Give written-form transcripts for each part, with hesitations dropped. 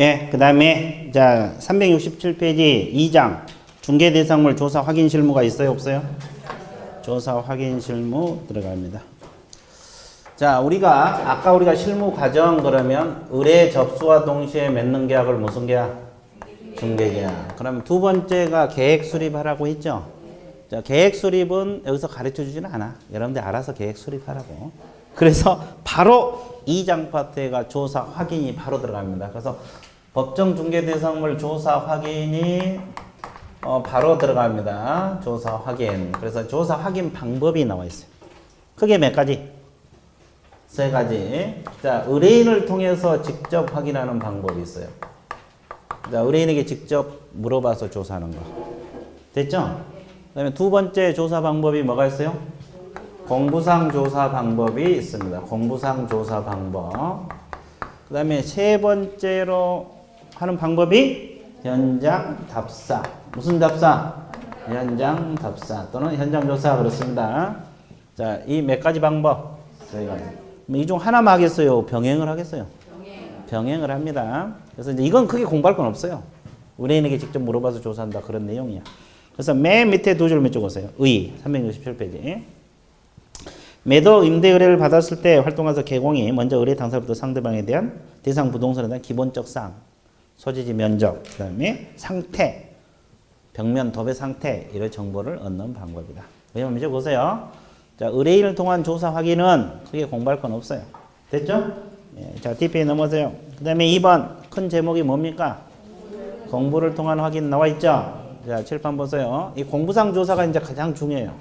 예, 그 다음에, 자, 367페이지 2장. 중개대상물 조사 확인 실무가 있어요, 없어요? 조사 확인 실무 들어갑니다. 자, 아까 우리가 실무 과정 그러면 의뢰 접수와 동시에 맺는 계약을 무슨 계약? 중개계약. 그럼 두 번째가 계획 수립하라고 했죠? 자, 계획 수립은 여기서 가르쳐 주지는 않아. 여러분들 알아서 계획 수립하라고. 그래서 바로 2장 파트가 조사 확인이 바로 들어갑니다. 그래서 법정 중개 대상물 조사 확인이 바로 들어갑니다. 조사 확인. 그래서 조사 확인 방법이 나와 있어요. 크게 몇 가지? 세 가지. 자, 의뢰인을 통해서 직접 확인하는 방법이 있어요. 자, 의뢰인에게 직접 물어봐서 조사하는 거. 됐죠? 그 다음에 두 번째 조사 방법이 뭐가 있어요? 공부상 조사 방법이 있습니다. 공부상 조사 방법. 그 다음에 세 번째로 하는 방법이 현장 답사. 무슨 답사? 현장 답사 또는 현장 조사 그렇습니다. 자, 이 몇 가지 방법? 세 가지. 이 중 하나만 하겠어요? 병행을 하겠어요? 병행을 합니다. 그래서 이제 이건 크게 공부할 건 없어요. 의뢰인에게 직접 물어봐서 조사한다 그런 내용이야. 그래서 맨 밑에 두 줄 맺어보세요. 367페이지. 매도 임대 의뢰를 받았을 때 활동가서 개공이 먼저 의뢰 당사자부터 상대방에 대한 대상 부동산에 대한 기본적 사항, 소재지 면적, 그 다음에 상태, 벽면 도배 상태 이런 정보를 얻는 방법이다. 왜냐면 이제 보세요. 자, 의뢰인을 통한 조사 확인은 크게 공부할 건 없어요. 됐죠? 예, 자, DP에 넘어서요. 그 다음에 2번 큰 제목이 뭡니까? 공부를 통한 확인 나와 있죠? 자, 칠판 보세요. 이 공부상 조사가 이제 가장 중요해요.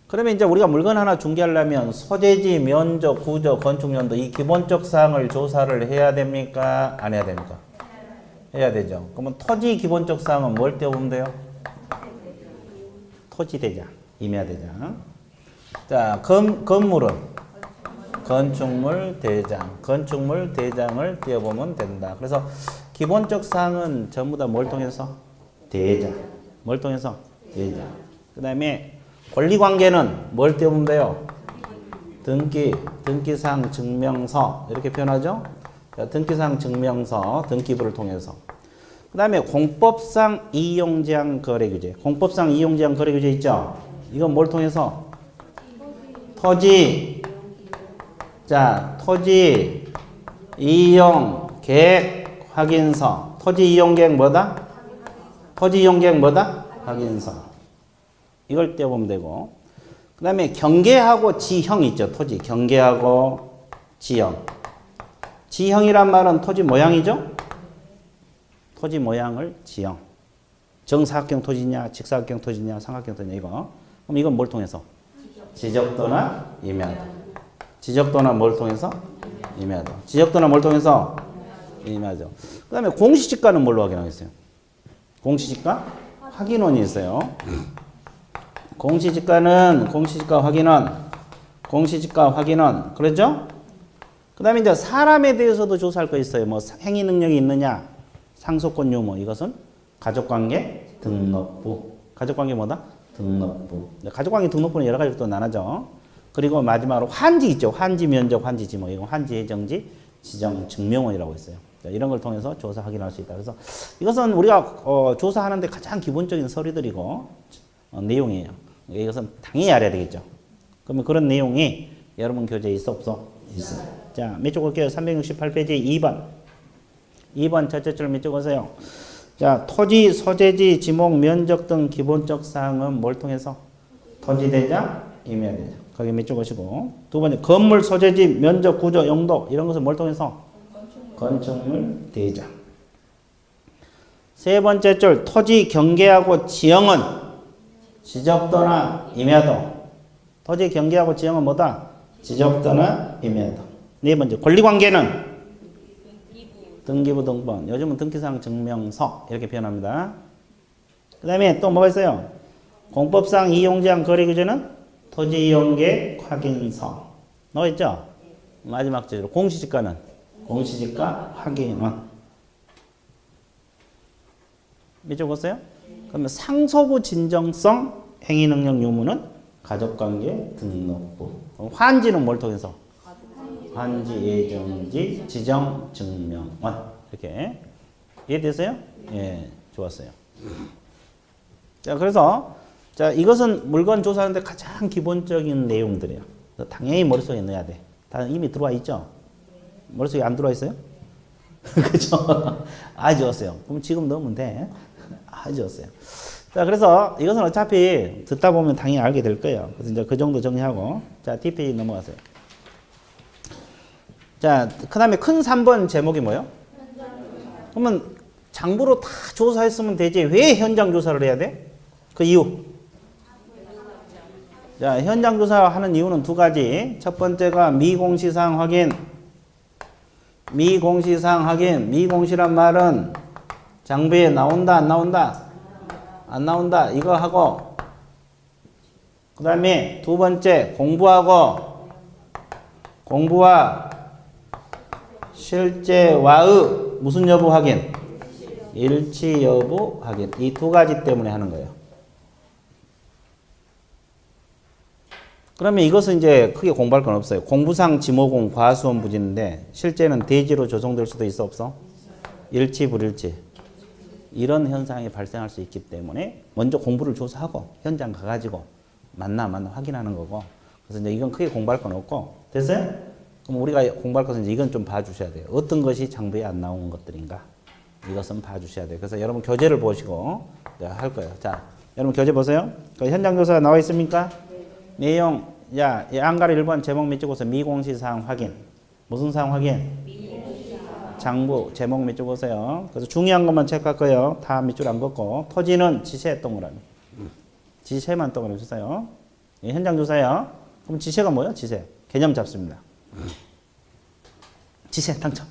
그러면 이제 우리가 물건 하나 중개하려면 소재지, 면적, 구조, 건축연도 이 기본적 사항을 조사를 해야 됩니까? 안 해야 됩니까? 해야 되죠. 그러면 토지 기본적 사항은 뭘 떼어보면 돼요? 토지 대장, 임야 대장. 자, 건물은 건축물 대장, 건축물 대장을 떼어보면 된다. 그래서 기본적 사항은 전부 다 뭘 통해서? 대장. 뭘 통해서? 대장. 그 다음에 권리관계는 뭘 떼어보면 돼요? 등기상 증명서 이렇게 표현하죠? 자, 등기상 증명서, 등기부를 통해서. 그 다음에 공법상 이용제한 거래규제. 공법상 이용제한 거래규제 있죠? 이건 뭘 통해서? 토지. 자, 토지 이용 계획 확인서. 토지 이용 계획 뭐다? 토지 이용 계획 뭐다? 확인서. 이걸 떼어보면 되고. 그 다음에 경계하고 지형 있죠? 토지. 경계하고 지형. 지형이란 말은 토지 모양이죠? 토지 모양을 지형. 정사각형 토지냐, 직사각형 토지냐, 삼각형 토지냐 이거. 그럼 이건 뭘 통해서? 지적도나 임야도. 지적도나 뭘 통해서? 임야도. 지적도나 뭘 통해서? 임야도. 그 다음에 공시지가는 뭘로 확인하겠어요? 공시지가? 확인원이 있어요. 공시지가 확인원. 그렇죠? 그 다음에 이제 사람에 대해서도 조사할 거 있어요. 뭐 행위 능력이 있느냐, 상속권 유무. 이것은 가족관계 등록부. 가족관계 뭐다? 등록부. 가족관계 등록부는 여러 가지로 또 나눠져. 그리고 마지막으로 환지 있죠. 환지 면적, 환지 지목. 이건 환지 예정지 지정 증명원이라고 있어요. 이런 걸 통해서 조사 확인할 수 있다. 그래서 이것은 우리가 조사하는데 가장 기본적인 서류들이고 내용이에요. 이것은 당연히 알아야 되겠죠. 그러면 그런 내용이 여러분 교재에 있어 없어? 있어. 자, 몇 쪽 볼게요. 368페이지 2번. 2번 첫째 줄 몇 쪽 보세요. 자, 토지, 소재지, 지목, 면적 등 기본적 사항은 뭘 통해서? 토지 대장, 임야 대장. 거기 몇 쪽 보시고. 두 번째, 건물, 소재지, 면적, 구조, 용도 이런 것을 뭘 통해서? 건축물 대장. 세 번째 줄, 토지 경계하고 지형은 지적도나 임야도. 토지 경계하고 지형은 뭐다? 지적도나 임야도. 네 번째, 권리관계는 등기부 등본. 요즘은 등기상 증명서 이렇게 표현합니다. 그 다음에 또 뭐가 있어요? 공법상 이용제한 거래규제는 토지 이용계 확인서. 나와 있죠? 마지막 제로 공시지가는 공시지가 확인원. 밑줄 보세요. 그러면 상소부 진정성 행위능력 유무는 가족관계 등록부. 환지는 뭘 통해서? 환지, 예정지, 지정, 증명원. 이렇게. 이해됐어요? 예, 좋았어요. 자, 그래서, 자, 이것은 물건 조사하는데 가장 기본적인 내용들이에요. 당연히 머릿속에 넣어야 돼. 다 이미 들어와 있죠? 머릿속에 안 들어와 있어요? 그죠? 아, 좋았어요. 그럼 지금 넣으면 돼. 아, 좋았어요. 자, 그래서 이것은 어차피 듣다 보면 당연히 알게 될 거예요. 그래서 이제 그 정도 정리하고. 자, 뒷페이지 넘어가세요. 자, 그 다음에 큰 3번 제목이 뭐예요? 그러면 장부로 다 조사했으면 되지. 왜 현장 조사를 해야 돼? 그 이유. 자, 현장 조사하는 이유는 두 가지. 첫 번째가 미공시사항 확인. 미공시사항 확인. 미공시란 말은 장부에 나온다, 안 나온다? 안 나온다. 이거 하고. 그 다음에 두 번째 공부하고. 공부와 실제와의 무슨 여부 확인? 일치 여부 확인. 이 두 가지 때문에 하는 거예요. 그러면 이것은 이제 크게 공부할 건 없어요. 공부상 지모공 과수원 부지인데 실제는 대지로 조성될 수도 있어 없어? 일치 불일치. 이런 현상이 발생할 수 있기 때문에 먼저 공부를 조사하고 현장 가가지고 맞나 확인하는 거고. 그래서 이제 이건 크게 공부할 건 없고. 됐어요? 그럼 우리가 공부할 것은 이제 이건 좀 봐주셔야 돼요. 어떤 것이 장부에 안 나오는 것들인가? 이것은 봐주셔야 돼요. 그래서 여러분 교재를 보시고 할 거예요. 자, 여러분 교재 보세요. 그 현장 조사 나와 있습니까? 네. 내용, 야, 안가를 1번 제목 밑 찍어서 미공시사항 확인. 무슨 사항 확인? 미공시사항. 장부 제목 밑 찍으세요. 그래서 중요한 것만 체크할 거예요. 다 밑줄 안 긋고. 토지는 지세 동그라미. 지세만 동그라미 주세요. 예, 현장 조사요. 그럼 지세가 뭐예요? 지세. 개념 잡습니다. 지세 당첨.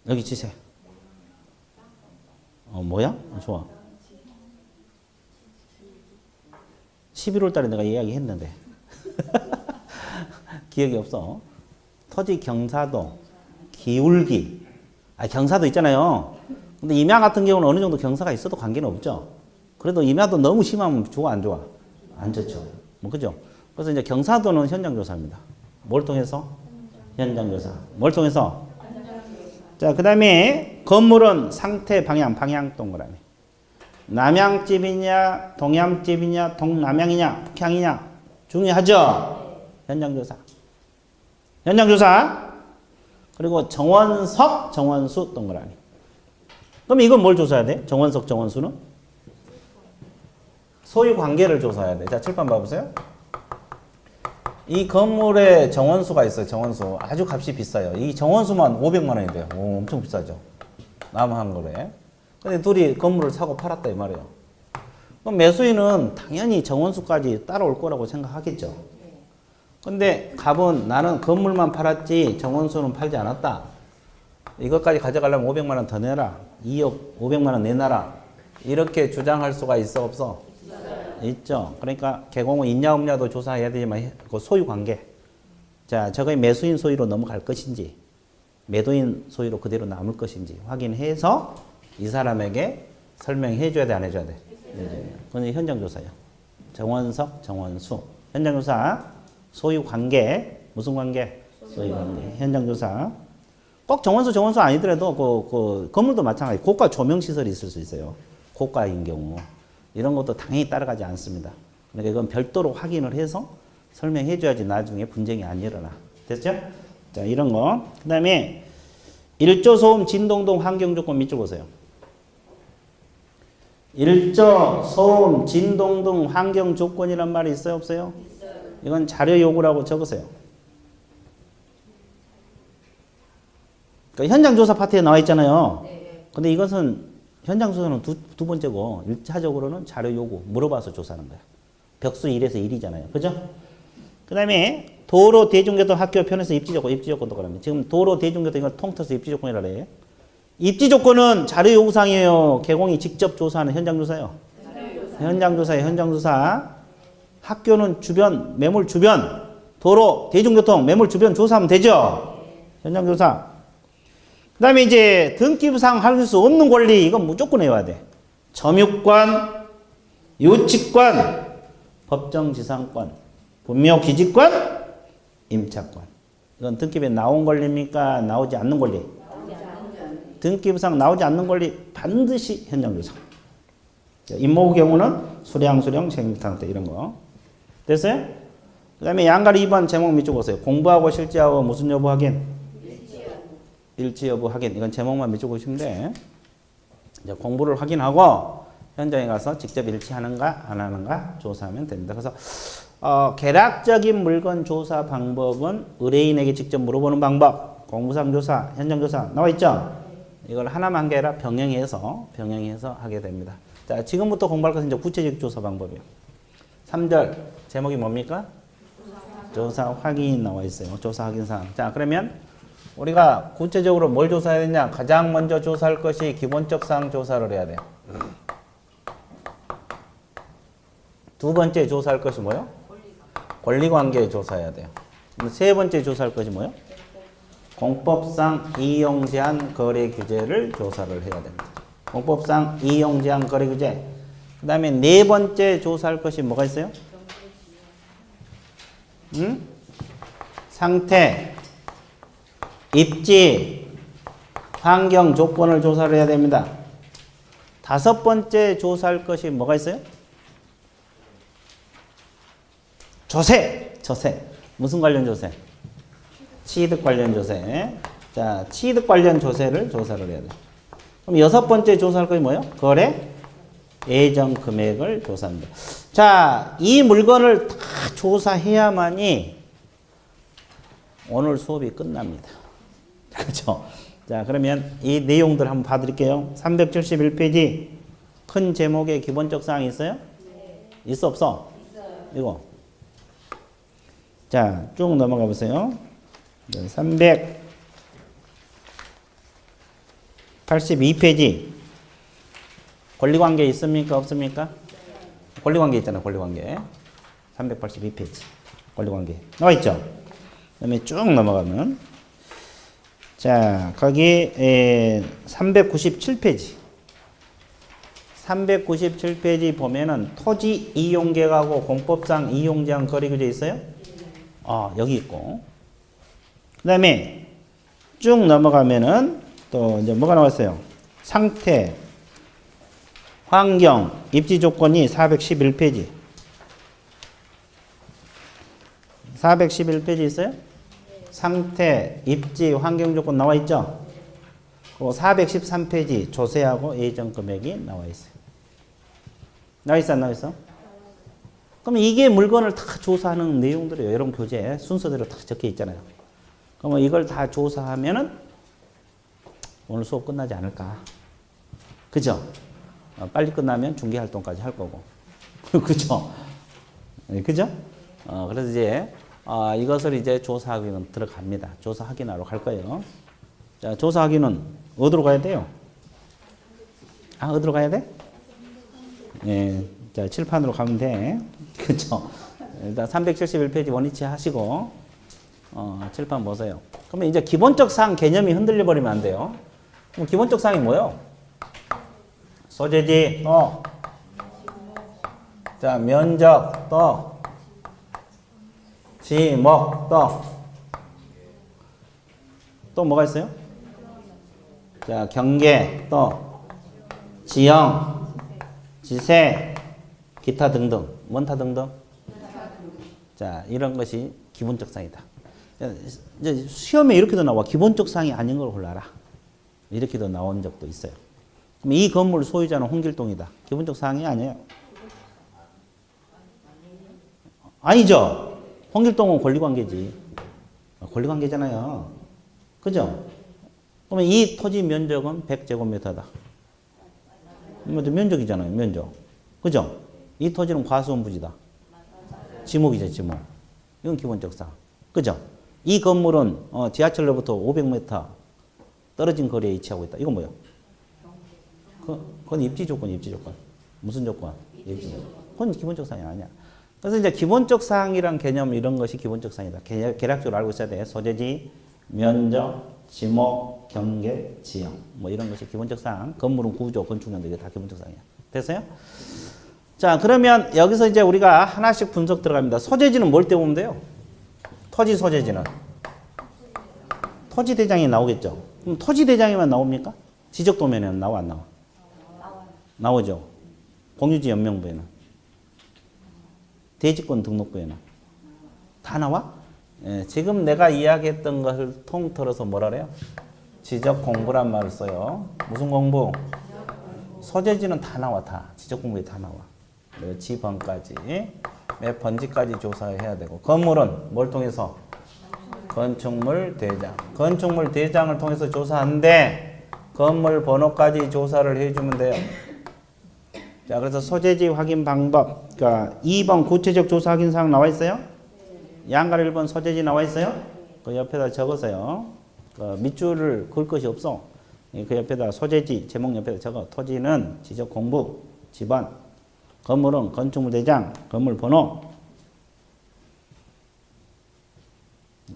여기 지세. 뭐야? 좋아. 11월 달에 내가 이야기 했는데. 기억이 없어. 토지 경사도, 기울기. 아, 경사도 있잖아요. 근데 임야 같은 경우는 어느 정도 경사가 있어도 관계는 없죠. 그래도 임야도 너무 심하면 좋아, 안 좋아? 안 좋죠. 뭐, 그죠? 그래서 이제 경사도는 현장조사입니다. 뭘 통해서? 현장조사. 뭘 통해서? 자, 그 다음에 건물은 상태, 방향 동그라미. 남향집이냐, 동향집이냐, 동남향이냐, 북향이냐. 중요하죠? 현장조사. 현장조사. 그리고 정원석, 정원수 동그라미. 그럼 이건 뭘 조사해야 돼? 정원석, 정원수는? 소유 관계를 조사해야 돼. 자, 칠판 봐보세요. 이 건물에 정원수가 있어요. 정원수. 아주 값이 비싸요. 이 정원수만 500만 원이 돼요. 오, 엄청 비싸죠. 남한 거래. 근데 둘이 건물을 사고 팔았다 이 말이에요. 그럼 매수인은 당연히 정원수까지 따라올 거라고 생각하겠죠. 근데 갑은 나는 건물만 팔았지 정원수는 팔지 않았다. 이것까지 가져가려면 500만 원 더 내라. 2억 500만 원 내놔라. 이렇게 주장할 수가 있어 없어? 있죠. 그러니까 개공은 있냐 없냐도 조사해야 되지만 그 소유 관계. 자, 저거의 매수인 소유로 넘어갈 것인지 매도인 소유로 그대로 남을 것인지 확인해서 이 사람에게 설명해 줘야 돼, 안 해줘야 돼? 그건 현장 조사예요. 정원석, 정원수. 현장 조사. 소유 관계. 무슨 관계? 소유 관계. 현장 조사. 꼭 정원수 아니더라도 그 건물도 마찬가지. 고가 조명 시설이 있을 수 있어요. 고가인 경우. 이런 것도 당연히 따라가지 않습니다. 그러니까 이건 별도로 확인을 해서 설명해 줘야지 나중에 분쟁이 안 일어나. 됐죠? 자, 이런 거. 그 다음에 일조 소음 진동동 환경 조건 밑줄 보세요. 일조 소음 진동동 환경 조건이란 말이 있어요, 없어요? 있어요. 이건 자료 요구라고 적으세요. 그러니까 현장 조사 파트에 나와 있잖아요. 네. 근데 이것은 현장 조사는 두 번째고 1차적으로는 자료 요구, 물어봐서 조사하는 거야. 벽수 1에서 1이잖아요. 그죠? 그 다음에 도로 대중교통 학교 편에서 입지조건도 그럽니다. 지금 도로 대중교통 이걸 통틀어서 입지조건이라 그래요. 입지조건은 자료 요구사항이에요. 개공이 직접 조사하는 현장 조사예요. 현장 조사예요. 현장 조사. 학교는 주변, 매물 주변, 도로, 대중교통, 매물 주변 조사하면 되죠. 현장 조사. 그 다음에 이제 등기부상 할 수 없는 권리, 이건 무조건 해야 돼. 점유권, 유치권, 법정지상권, 분묘 기지권, 임차권. 이건 등기부에 나온 권리입니까? 나오지 않는 권리? 등기부상 나오지 않는 권리 반드시 현장조사. 임모의 경우는 수량, 생립상태 이런 거. 됐어요? 그 다음에 양가리 2번 제목 밑줄 보세요. 공부하고 실제하고 무슨 여부 확인? 일치 여부 확인. 이건 제목만 밑줄 보시면 돼. 이제 공부를 확인하고 현장에 가서 직접 일치하는가 안 하는가 조사하면 됩니다. 그래서 계략적인 물건 조사 방법은 의뢰인에게 직접 물어보는 방법, 공무상 조사, 현장 조사 나와 있죠? 이걸 하나만 한 게 아니라 병행해서 하게 됩니다. 자, 지금부터 공부할 것은 이제 구체적 조사 방법이에요. 3절 제목이 뭡니까? 조사 확인 나와 있어요. 조사 확인 사항. 자, 그러면 우리가 구체적으로 뭘 조사해야 되냐? 가장 먼저 조사할 것이 기본적 사항 조사를 해야 돼요. 두 번째 조사할 것이 뭐요? 권리관계 조사해야 돼요. 세 번째 조사할 것이 뭐요? 공법상 이용 제한 거래 규제를 조사를 해야 됩니다. 공법상 이용 제한 거래 규제. 그 다음에 네 번째 조사할 것이 뭐가 있어요? 상태, 입지, 환경 조건을 조사를 해야 됩니다. 다섯 번째 조사할 것이 뭐가 있어요? 조세. 무슨 관련 조세? 취득 관련 조세. 자, 취득 관련 조세를 조사를 해야 돼요. 그럼 여섯 번째 조사할 것이 뭐예요? 거래 예정 금액을 조사합니다. 자, 이 물건을 다 조사해야만이 오늘 수업이 끝납니다. 그렇죠? 자, 그러면 이 내용들 한번 봐드릴게요. 371페이지 큰 제목에 기본적 사항이 있어요? 네. 있어 없어? 있어요. 이거. 자, 쭉 넘어가 보세요. 382페이지 권리관계 있습니까? 없습니까? 네. 권리관계 있잖아요. 권리관계 382페이지 권리관계 나와 있죠? 그 다음에 쭉 넘어가면 자, 거기 397페이지 397페이지 보면은 토지 이용계획하고 공법상 이용제한 거래규제 있어요? 여기 있고. 그 다음에 쭉 넘어가면은 또 이제 뭐가 나왔어요? 상태, 환경, 입지 조건이 411페이지. 411페이지 있어요? 상태, 입지, 환경 조건 나와 있죠? 그리고 413페이지 조세하고 예정 금액이 나와 있어요. 나와 있어, 안 나와 있어? 그럼 이게 물건을 다 조사하는 내용들이에요. 여러분 교재에 순서대로 다 적혀 있잖아요. 그러면 이걸 다 조사하면은 오늘 수업 끝나지 않을까. 그죠? 빨리 끝나면 중개활동까지 할 거고. 그죠? 그죠? 그래서 이제 이것을 이제 조사 확인은 들어갑니다. 조사 확인하러 갈 거예요. 자, 조사 확인은 어디로 가야 돼요? 어디로 가야 돼? 예. 자, 칠판으로 가면 돼. 그쵸? 일단 371페이지 원위치 하시고, 칠판 보세요. 그러면 이제 기본적 사항 개념이 흔들려 버리면 안 돼요. 그럼 기본적 사항이 뭐예요? 소재지, 자, 면적, 지목, 또 뭐가 있어요? 자, 경계, 지형, 지세, 기타 등등, 원타 등등. 자, 이런 것이 기본적 사항이다. 이제 시험에 이렇게도 나와. 기본적 사항이 아닌 걸 골라라. 이렇게도 나온 적도 있어요. 그럼 이 건물 소유자는 홍길동이다. 기본적 사항이 아니에요. 아니죠. 홍길동은 권리관계지. 권리관계잖아요. 그죠? 그러면 이 토지 면적은 100제곱미터다. 면적이잖아요. 면적. 그죠? 이 토지는 과수원부지다. 지목이죠. 지목. 이건 기본적 사항. 그죠? 이 건물은 지하철로부터 500m 떨어진 거리에 위치하고 있다. 이건 뭐예요? 그건 입지 조건. 무슨 조건? 입지 조건. 그건 기본적 사항이 아니야. 그래서 이제 기본적 사항이란 개념 이런 것이 기본적 사항이다. 계략적으로 알고 있어야 돼. 소재지, 면적, 지목, 경계, 지형. 뭐 이런 것이 기본적 사항. 건물은 구조, 건축량도 이게 다 기본적 사항이야. 됐어요? 자, 그러면 여기서 이제 우리가 하나씩 분석 들어갑니다. 소재지는 뭘 떼보면 돼요? 토지 소재지는. 토지 대장이 나오겠죠. 그럼 토지 대장에만 나옵니까? 지적 도면에는 나와 안 나와? 나오죠. 공유지 연명부에는. 대지권 등록부에는. 다 나와? 예, 지금 내가 이야기했던 것을 통틀어서 뭐라 그래요? 지적 공부란 말을 써요. 무슨 공부? 소재지는 다 나와, 다. 지적 공부에 다 나와. 지번까지. 몇 번지까지 조사해야 되고. 건물은 뭘 통해서? 건축물 대장. 건축물 대장을 통해서 조사하는데 건물 번호까지 조사를 해주면 돼요. 자, 그래서 소재지 확인 방법. 그러니까 2번 구체적 조사 확인 사항 나와 있어요? 양갈 1번 소재지 나와 있어요? 그 옆에다 적으세요. 그 밑줄을 그을 것이 없어. 그 옆에다 소재지 제목 옆에다 적어. 토지는 지적 공부, 지번. 건물은 건축물 대장, 건물 번호.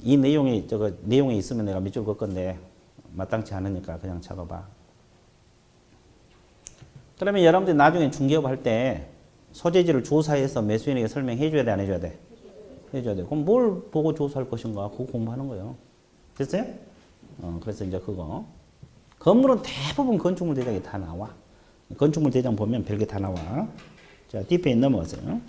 이 내용이 내용이 있으면 내가 밑줄 그을 건데 마땅치 않으니까 그냥 적어봐. 그러면 여러분들이 나중에 중개업 할 때 소재지를 조사해서 매수인에게 설명해 줘야 돼, 안 해줘야 돼? 해줘야 돼. 그럼 뭘 보고 조사할 것인가? 그거 공부하는 거예요. 됐어요? 그래서 이제 그거. 건물은 대부분 건축물 대장이 다 나와. 건축물 대장 보면 별게 다 나와. 자, 뒷페이지 넘어가세요.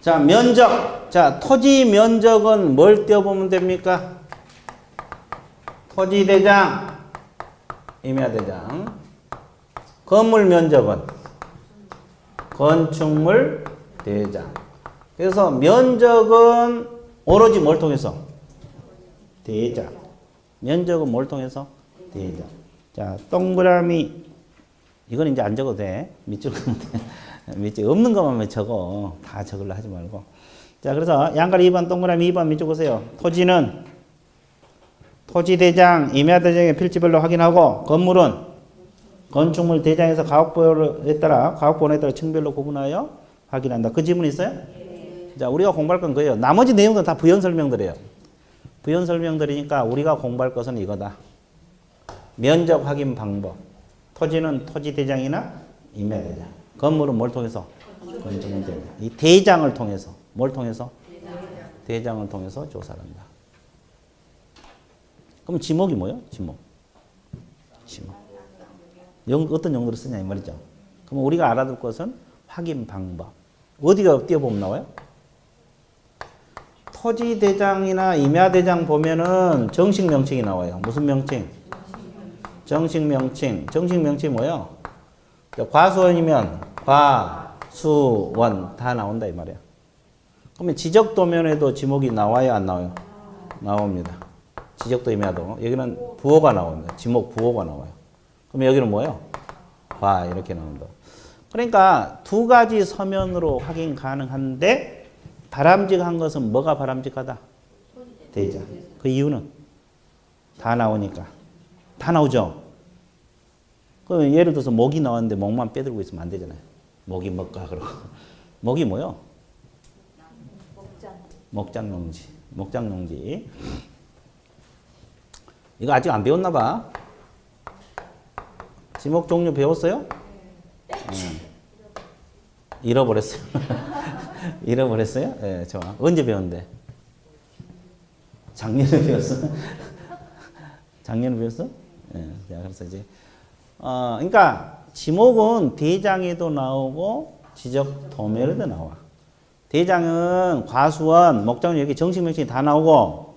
자, 면적. 자, 토지 면적은 뭘 떼어보면 됩니까? 토지 대장, 임야 대장. 건물 면적은 건축물 대장. 그래서 면적은 오로지 뭘 통해서? 대장. 면적은 뭘 통해서? 대장. 자, 동그라미. 이건 이제 안 적어도 돼. 밑줄 그으면 돼. 밑줄 없는 것만 적어. 다 적으려 하지 말고. 자, 그래서 양갈 2번, 동그라미 2번 밑줄 보세요. 토지는 토지 대장, 임야 대장의 필지별로 확인하고, 건물은 건축물 대장에서 가옥번호에 따라 층별로 구분하여 확인한다. 그 지문 있어요? 네. 자, 우리가 공부할 건 그예요. 나머지 내용은 다 부연 설명들이에요. 부연 설명들이니까 우리가 공부할 것은 이거다. 면적 확인 방법. 토지는 토지 대장이나 임야 대장. 건물은 뭘 통해서? 건축물 대장. 이 대장을 통해서. 뭘 통해서? 대장을 통해서 조사를 한다. 그럼 지목이 뭐예요? 지목. 어떤 용도로 쓰냐 이 말이죠. 그럼 우리가 알아둘 것은 확인 방법. 어디가 띄워보면 나와요? 토지 대장이나 임야 대장 보면은 정식 명칭이 나와요. 무슨 명칭? 정식 명칭. 정식 명칭이 뭐예요? 과수원이면 과수원 다 나온다 이 말이야. 그러면 지적도면에도 지목이 나와요, 안 나와요? 나옵니다. 지적도 임야도. 여기는 부호가 나옵니다. 지목 부호가 나와요. 그럼 여기는 뭐예요? 과 이렇게 나온다. 그러니까 두 가지 서면으로 확인 가능한데 바람직한 것은 뭐가 바람직하다? 대장. 그 이유는 다 나오니까. 다 나오죠? 그럼 예를 들어서 목이 나왔는데 목만 빼들고 있으면 안 되잖아요. 목이 먹가 그러고. 목이 뭐요? 목장용지. 목장용지. 이거 아직 안 배웠나 봐. 지목 종류 배웠어요? 잃어버렸어요. 잃어버렸어요? 예, 네, 좋아. 언제 배웠는데? 작년에 배웠어? 작년에 배웠어? 예, 네, 그래서 이제, 그러니까 지목은 대장에도 나오고 지적 도면에도 나와. 대장은 과수원, 목장용 여기 정식 명칭이 다 나오고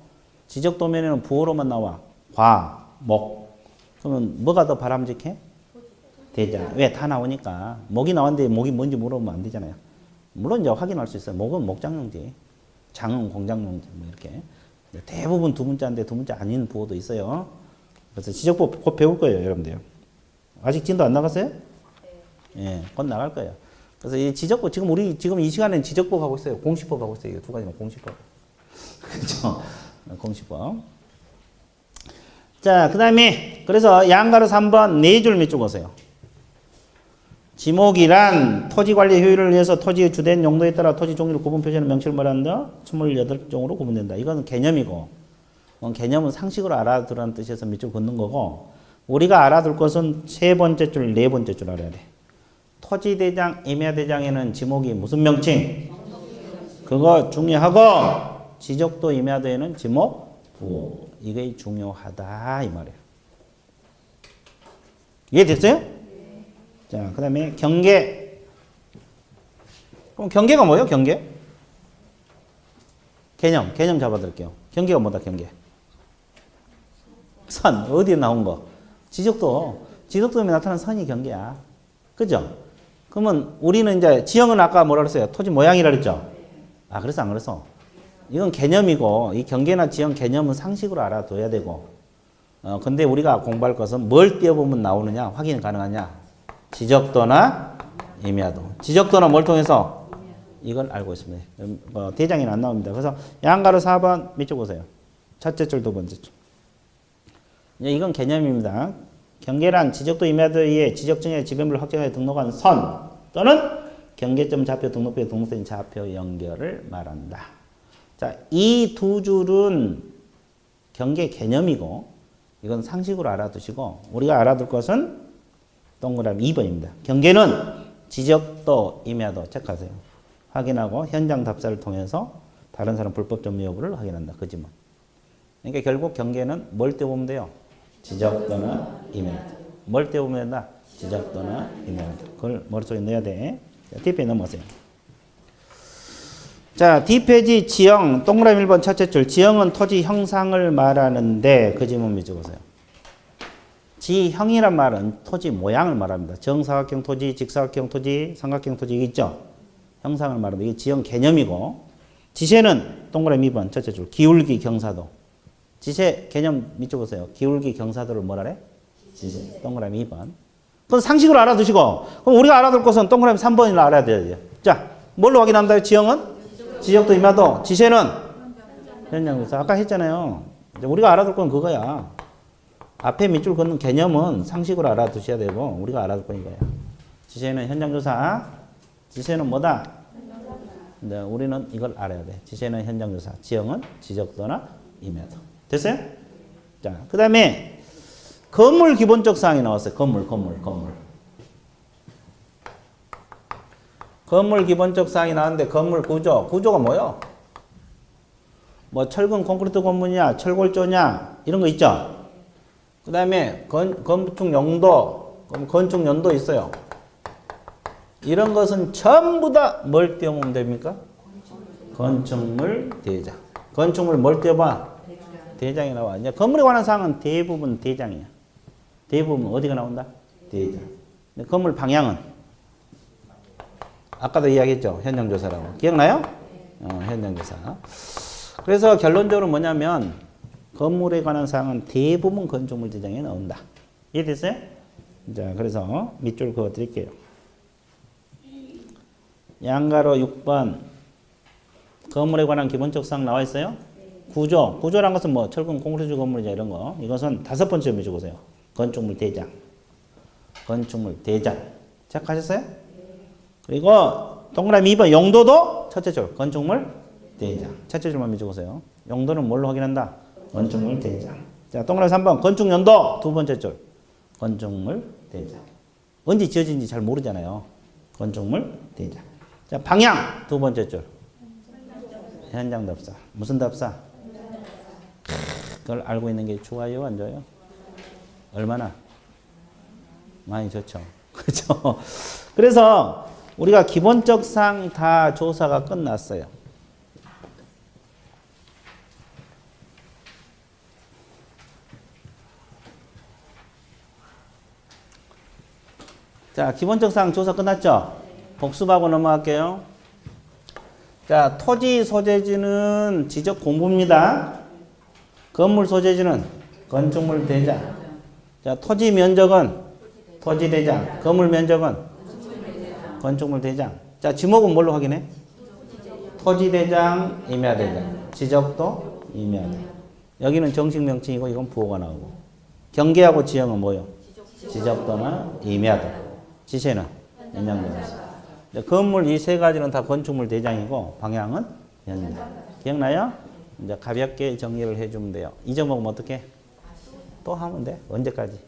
지적 도면에는 부호로만 나와. 과, 목. 그러면 뭐가 더 바람직해? 대장. 왜? 다 나오니까. 목이 나왔는데 목이 뭔지 물어보면 안 되잖아요. 물론 이제 확인할 수 있어요. 목은 목장용지, 장은 공장용지, 뭐 이렇게. 대부분 두 문자인데 두 문자 아닌 부호도 있어요. 그래서 지적법 곧 배울 거예요, 여러분들. 아직 진도 안 나갔어요? 네. 예, 곧 나갈 거예요. 그래서 이 지적법, 지금 지금 이 시간에는 지적법 하고 있어요. 공시법 하고 있어요. 이 두 가지는 공시법. 그렇죠? 공시법. 자, 그 다음에, 그래서 양가로 3번 네 줄 밑줄 보세요. 지목이란 토지 관리 효율을 위해서 토지의 주된 용도에 따라 토지 종류를 구분 표시하는 명칭을 말한다. 28종으로 구분된다. 이건 개념이고. 개념은 상식으로 알아두라는 뜻에서 밑줄 긋는 거고, 우리가 알아둘 것은 세 번째 줄, 네 번째 줄 알아야 돼. 토지대장, 임야대장에는 지목이 무슨 명칭? 그거 중요하고, 지적도 임야도에는 지목 부호. 이게 중요하다 이 말이에요. 이해됐어요? 자, 그 다음에 경계. 그럼 경계가 뭐예요? 경계? 개념 잡아드릴게요. 경계가 뭐다? 경계. 선. 어디에 나온 거? 지적도에 나타나는 선이 경계야. 그죠? 그러면 우리는 이제 지형은 아까 뭐라 그랬어요? 토지 모양이라 그랬죠? 아, 그래서 안 그래서? 이건 개념이고, 이 경계나 지형 개념은 상식으로 알아둬야 되고, 근데 우리가 공부할 것은 뭘 띄워보면 나오느냐, 확인 가능하냐? 지적도나 임야도. 지적도는 뭘 통해서? 이걸 알고 있습니다. 대장에는 안 나옵니다. 그래서 양가로 4번 밑줄 보세요. 첫째 줄, 두 번째 줄. 이건 개념입니다. 경계란 지적도 임야도의 지적증의 지배물을 확정하여 등록한 선 또는 경계점 좌표 등록부에 등록된 좌표 연결을 말한다. 자, 이 두 줄은 경계 개념이고 이건 상식으로 알아두시고 우리가 알아둘 것은 동그라미 2번입니다. 경계는 지적도 임야도 체크하세요. 확인하고 현장 답사를 통해서 다른 사람 불법 점유 여부를 확인한다. 그지 뭐. 그러니까 결국 경계는 뭘 떼보면 돼요? 지적도나 임야도. 뭘 떼보면 된다? 지적도나 임야도. 그걸 머릿속에 넣어야 돼. 자, 뒷페이지 넘어가세요. 자, 뒷페이지 지형, 동그라미 1번 첫째 줄. 지형은 토지 형상을 말하는데 그 지문 밑에 보세요. 지형이란 말은 토지 모양을 말합니다. 정사각형 토지, 직사각형 토지, 삼각형 토지 있죠? 형상을 말합니다. 이게 지형 개념이고, 지세는 동그라미 2번 첫째 줄. 기울기 경사도. 지세 개념 밑에 보세요. 기울기 경사도를 뭐라 그래? 지세. 동그라미 2번. 그건 상식으로 알아두시고, 그럼 우리가 알아둘 것은 동그라미 3번을 알아야 돼요. 자, 뭘로 확인한다요? 지형은? 지적도 임야도. 지세는? 현장조사. 아까 했잖아요. 우리가 알아둘 건 그거야. 앞에 밑줄 긋는 개념은 상식으로 알아두셔야 되고, 우리가 알아둘 건 이거야. 지세는 현장조사. 지세는 뭐다? 네, 우리는 이걸 알아야 돼. 지세는 현장조사. 지형은 지적도나 임야도. 됐어요? 자, 그 다음에 건물 기본적 사항이 나왔어요. 건물. 건물 기본적 사항이 나왔는데 건물 구조가 뭐요? 뭐 철근 콘크리트 건물이냐, 철골조냐 이런 거 있죠. 그 다음에 건축 용도, 건축 연도 있어요. 이런 것은 전부 다 뭘 띄워보면 됩니까? 건축물 대장. 건축물 뭘 띄워봐? 대장이 나와. 이제 건물에 관한 사항은 대부분 대장이야. 대부분 어디가 나온다? 대장. 근데 건물 방향은 아까도 이야기했죠. 현장조사라고. 기억나요? 현장조사. 그래서 결론적으로 뭐냐면 건물에 관한 사항은 대부분 건축물 대장에 나온다. 이해됐어요? 자, 그래서 밑줄 그어 드릴게요. 양가로 6번 건물에 관한 기본적 사항 나와 있어요? 구조란 것은 뭐 철근 콘크리트 건물이자 이런 거. 이것은 5번째 밑줄 보세요. 건축물 대장. 체크하셨어요? 그리고 동그라미 2번 용도도 첫째 줄 건축물 대장. 첫째 줄만 밑줄 보세요. 용도는 뭘로 확인한다? 건축물 대장. 자, 동그라미 3번 건축 연도 두 번째 줄 건축물 대장. 언제 지어진지 잘 모르잖아요. 건축물 대장. 자, 방향 두 번째 줄 현장 답사. 무슨 답사? 그걸 알고 있는 게 좋아요, 안 좋아요? 얼마나? 많이 좋죠. 그렇죠? 그래서 우리가 기본적 사항 다 조사가 끝났어요. 자, 기본적 사항 조사 끝났죠? 복습하고 넘어갈게요. 자, 토지 소재지는 지적 공부입니다. 건물 소재지는 건축물 대장. 자, 토지 면적은 토지 대장. 건물 면적은 건축물 대장. 자, 지목은 뭘로 확인해? 토지 대장, 임야 대장. 지적도, 임야도. 여기는 정식 명칭이고 이건 부호가 나오고. 경계하고 지형은 뭐요? 지적도나 임야도. 지세는 현장조사. 건물 이 세 가지는 다 건축물 대장이고 방향은 현장. 기억나요? 이제 가볍게 정리를 해주면 돼요. 잊어먹으면 어떻게? 또 하면 돼. 언제까지?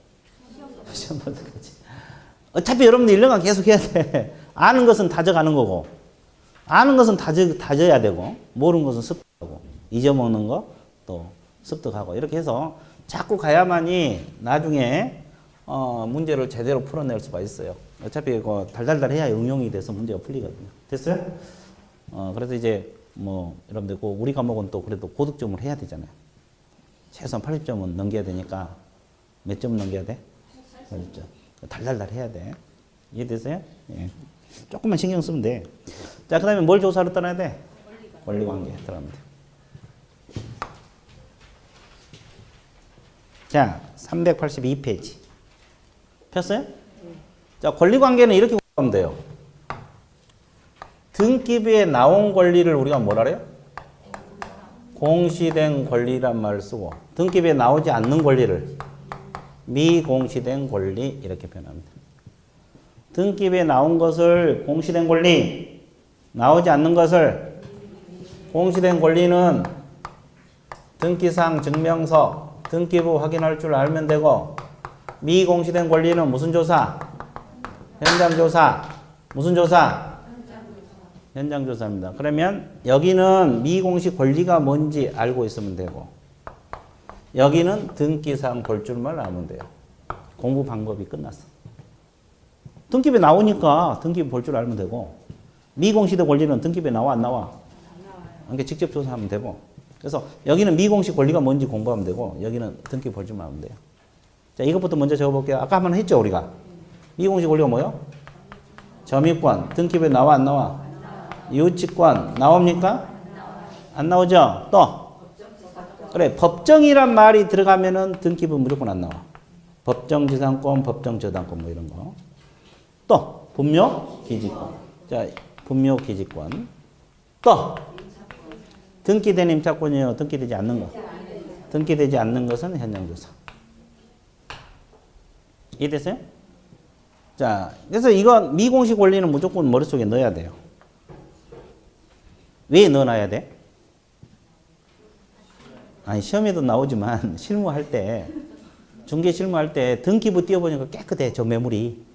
시험 볼 때까지. 어차피 여러분들 1년간 계속 해야 돼. 아는 것은 다져가는 거고, 아는 것은 다져야 되고, 모르는 것은 습득하고, 잊어먹는 거 또 습득하고, 이렇게 해서 자꾸 가야만이 나중에 문제를 제대로 풀어낼 수가 있어요. 어차피 이거 달달달 해야 응용이 돼서 문제가 풀리거든요. 됐어요? 그래서 이제 뭐 여러분들 우리 과목은 또 그래도 고득점을 해야 되잖아요. 최소한 80점은 넘겨야 되니까 몇 점 넘겨야 돼? 80점. 달달달 해야 돼. 이해되세요? 예. 조금만 신경 쓰면 돼. 자, 그 다음에 뭘 조사로 떠나야 돼? 권리관계 들어가면 돼. 자, 382페이지. 폈어요? 자, 권리관계는 이렇게 보면 돼요. 등기부에 나온 권리를 우리가 뭐라 그래요? 공시된 권리란 말을 쓰고, 등기부에 나오지 않는 권리를 미공시된 권리 이렇게 표현합니다. 등기부에 나온 것을 공시된 권리, 나오지 않는 것을 공시된 권리는 등기상 증명서, 등기부 확인할 줄 알면 되고, 미공시된 권리는 무슨 조사? 현장 조사. 무슨 조사? 현장 조사입니다. 그러면 여기는 미공시 권리가 뭔지 알고 있으면 되고, 여기는 등기상 볼 줄만 알면 돼요. 공부 방법이 끝났어. 등기부에 나오니까 등기부 볼 줄 알면 되고, 미공시된 권리는 등기부에 나와 안 나와? 그러니까 직접 조사하면 되고, 그래서 여기는 미공시 권리가 뭔지 공부하면 되고, 여기는 등기부 볼 줄만 알면 돼요. 자, 이것부터 먼저 적어볼게요. 아까 한번 했죠, 우리가. 미공시 권리가 뭐요? 점유권. 등기부에 나와 안 나와? 유치권. 나옵니까? 안 나오죠? 또? 그래, 법정이란 말이 들어가면은 등기부 무조건 안 나와. 법정지상권, 법정저당권 뭐 이런 거. 또 분묘기지권. 자, 분묘기지권. 또 등기된 임차권이요. 등기되지 않는 것. 등기되지 않는 것은 현장조사. 이해됐어요? 자, 그래서 이건 미공시 권리는 무조건 머릿속에 넣어야 돼요. 왜 넣어놔야 돼? 아니, 시험에도 나오지만 실무할 때, 중개 실무할 때 등기부 띄워보니까 깨끗해, 저 매물이.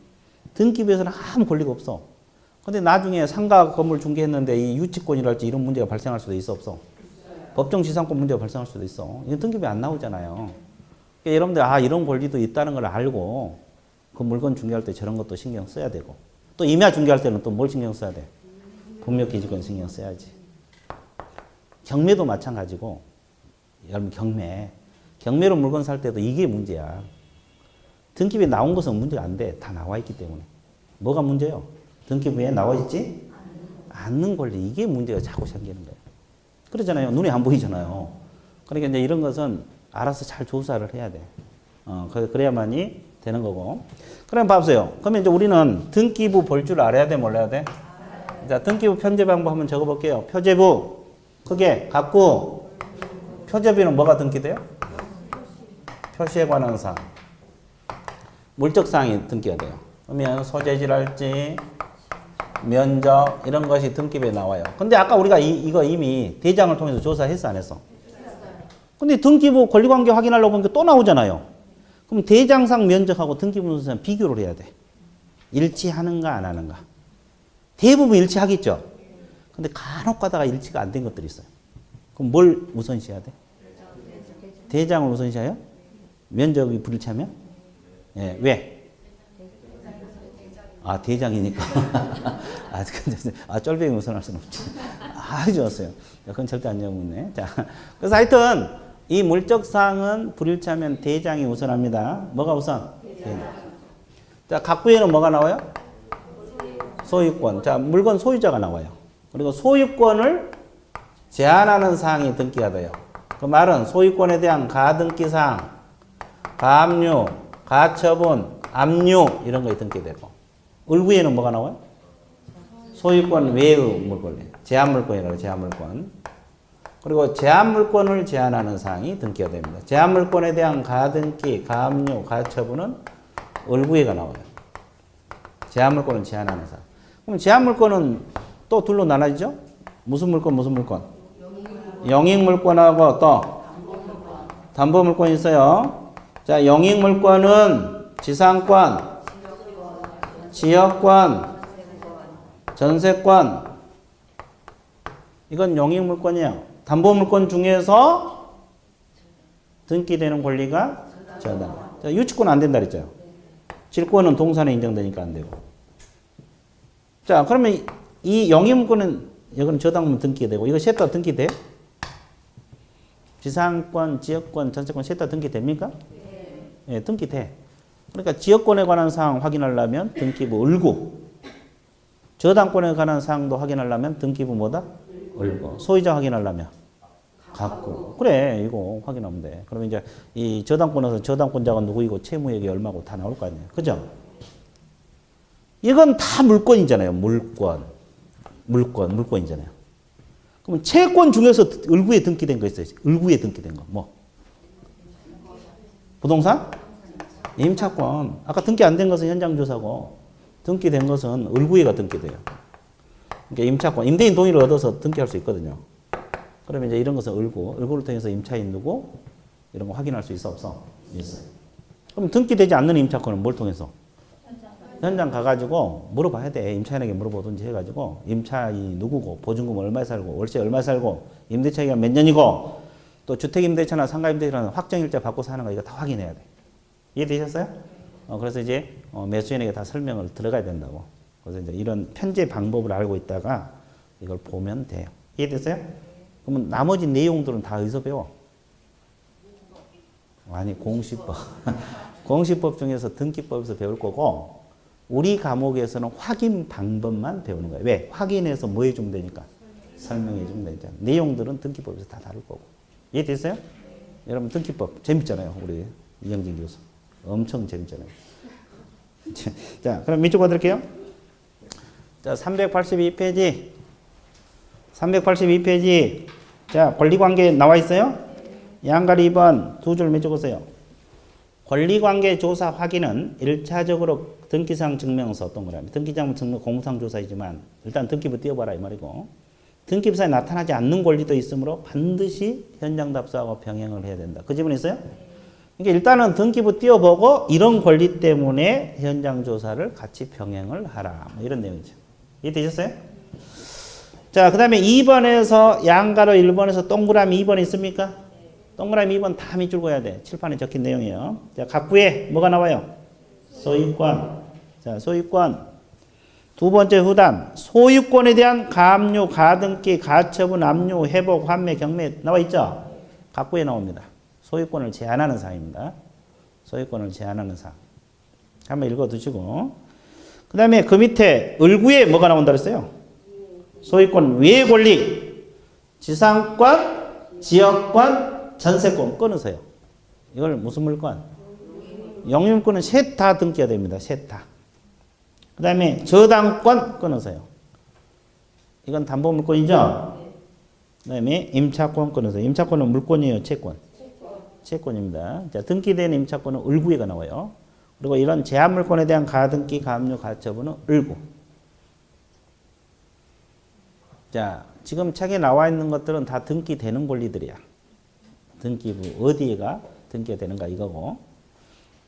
등기부에서는 아무 권리가 없어. 근데 나중에 상가 건물 중개했는데 이 유치권이랄지 이런 문제가 발생할 수도 있어, 없어? 법정지상권 문제가 발생할 수도 있어. 이건 등기부에 안 나오잖아요. 그러니까 여러분들, 이런 권리도 있다는 걸 알고 그 물건 중개할 때 저런 것도 신경 써야 되고, 또 임야 중개할 때는 또 뭘 신경 써야 돼? 분묘기지권 신경 써야지. 경매도 마찬가지고, 여러분 경매로 물건 살 때도 이게 문제야. 등기부에 나온 것은 문제가 안 돼. 다 나와 있기 때문에. 뭐가 문제요? 등기부에 나와 있지 않는 권리. 이게 문제가 자꾸 생기는 거예요. 그러잖아요. 눈에 안 보이잖아요. 그러니까 이제 이런 것은 알아서 잘 조사를 해야 돼. 그래야만이 되는 거고. 그럼 봐보세요. 그러면 이제 우리는 등기부 볼 줄 알아야 돼, 몰라야 돼? 자, 등기부 편제 방법 한번 적어볼게요. 표제부, 크게, 각구. 표제비는 뭐가 등기돼요? 표시에 관한 사항. 물적 사항이 등기가 돼요. 그러면 소재지랄지, 면적, 이런 것이 등기부에 나와요. 근데 아까 우리가 이거 이미 대장을 통해서 조사했어, 안 했어? 근데 등기부 권리관계 확인하려고 보니까 또 나오잖아요. 그럼 대장상 면적하고 등기부 문서상 비교를 해야 돼. 일치하는가 안 하는가. 대부분 일치하겠죠. 근데 간혹 가다가 일치가 안 된 것들이 있어요. 그럼 뭘 우선시해야 돼? 대장을 우선시해요? 면적이 불일치하면? 예, 왜? 대장이니까. 쫄병이 우선할 수는 없지. 좋았어요. 그건 절대 안 적었네. 자, 그래서 하여튼 이 물적사항은 불일치하면 대장이 우선합니다. 뭐가 우선? 대장. 자, 각부에는 뭐가 나와요? 소유권. 자, 물건 소유자가 나와요. 그리고 소유권을 제한하는 사항이 등기가 돼요. 그 말은 소유권에 대한 가등기사항, 가압류, 가처분, 압류 이런 거에 등기되고, 을구에는 뭐가 나와요? 소유권 외의 물권, 제한물권이라고 제한물권. 그리고 제한물권을 제한하는 사항이 등기가 됩니다. 제한물권에 대한 가등기, 가압류, 가처분은 을구에가 나와요. 제한물권을 제한하는 사항. 그럼 제한물권은 또 둘로 나눠지죠? 무슨 물권, 무슨 물권? 영익물권하고 또 담보물권 있어요. 자, 영익물권은 지상권, 지역권, 전세권. 이건 영익물권이에요. 담보물권 중에서 등기되는 권리가 저당. 자, 유치권은 안 된다 그랬죠. 질권은 동산에 인정되니까 안 되고. 자, 그러면 이 영익물권은 이건 저당면 등기가 되고 이거 셋 다 등기돼? 지상권, 지역권, 전세권 셋 다 등기됩니까? 네, 등기돼. 그러니까 지역권에 관한 사항 확인하려면 등기부 을구. 저당권에 관한 사항도 확인하려면 등기부 뭐다? 을구. 소유자 확인하려면 갖고. 그래, 이거 확인하면 돼. 그러면 이제 이 저당권에서 저당권자가 누구이고 채무액이 얼마고 다 나올 거 아니에요. 그죠? 이건 다 물권이잖아요. 물권이잖아요. 그럼 채권 중에서 을구에 등기된 거 있어요. 을구에 등기된 거. 뭐? 부동산? 임차권. 아까 등기 안 된 것은 현장조사고 등기된 것은 을구에가 등기돼요. 그러니까 임차권. 임대인 동의를 얻어서 등기할 수 있거든요. 그러면 이제 이런 것은 을구를 통해서 임차인 누구? 이런 거 확인할 수 있어 없어? 있어. 그럼 등기되지 않는 임차권은 뭘 통해서? 현장 가가지고 물어봐야 돼. 임차인에게 물어보든지 해가지고 임차인이 누구고 보증금 얼마 살고 월세 얼마 살고 임대차 기간 몇 년이고 또 주택임대차나 상가임대차나 확정일자 받고 사는 거 이거 다 확인해야 돼. 이해되셨어요? 그래서 이제 매수인에게 다 설명을 들어가야 된다고. 그래서 이제 이런 편제 방법을 알고 있다가 이걸 보면 돼요. 이해됐어요? 그러면 나머지 내용들은 다 어디서 배워? 아니 공시법. 공시법 중에서 등기법에서 배울 거고 우리 과목에서는 확인 방법만 배우는 거예요. 왜? 확인해서 뭐 해주면 되니까? 설명해 주면 되니까. 내용들은 등기법에서 다 다룰 거고. 이해됐어요? 여러분 등기법 재밌잖아요. 우리 이영진 교수. 엄청 재밌잖아요. 자, 그럼 밑줄 그어드릴게요. 자, 382페이지. 382페이지. 자, 권리관계 나와 있어요? 양가리 2번 두 줄 밑줄그세요. 권리관계 조사 확인은 1차적으로 등기상 증명서 동그라미. 등기상 증명 공무상 조사이지만 일단 등기부 띄워봐라 이 말이고 등기부사에 나타나지 않는 권리도 있으므로 반드시 현장 답사하고 병행을 해야 된다. 그 지문 있어요? 그러니까 일단은 등기부 띄워보고 이런 권리 때문에 현장 조사를 같이 병행을 하라. 뭐 이런 내용이죠. 이해되셨어요? 자, 그 다음에 2번에서 양가로 1번에서 동그라미 2번 있습니까? 동그라미 2번 다 밑줄 그어야 돼. 칠판에 적힌 내용이에요. 자, 각부에 뭐가 나와요? 소유권. 자, 소유권. 두 번째 후단. 소유권에 대한 가압류, 가등기, 가처분, 압류, 회복, 환매, 경매 나와 있죠? 각부에 나옵니다. 소유권을 제한하는 사항입니다. 소유권을 제한하는 사항. 한번 읽어 두시고. 그 다음에 그 밑에 을구에 뭐가 나온다 그랬어요? 소유권 외의 권리. 지상권, 지역권, 전세권 끊으세요. 이걸 무슨 물권? 영유물권은 셋 다 등기가 됩니다. 셋 다. 그 다음에 저당권 끊으세요. 이건 담보물권이죠? 그 다음에 임차권 끊으세요. 임차권은 물권이에요? 채권? 채권입니다. 자, 등기된 임차권은 을구에가 나와요. 그리고 이런 제한물권에 대한 가등기, 가압류, 가처분은 을구. 자, 지금 책에 나와 있는 것들은 다 등기되는 권리들이야. 등기부 어디가 등기가 되는가 이거고.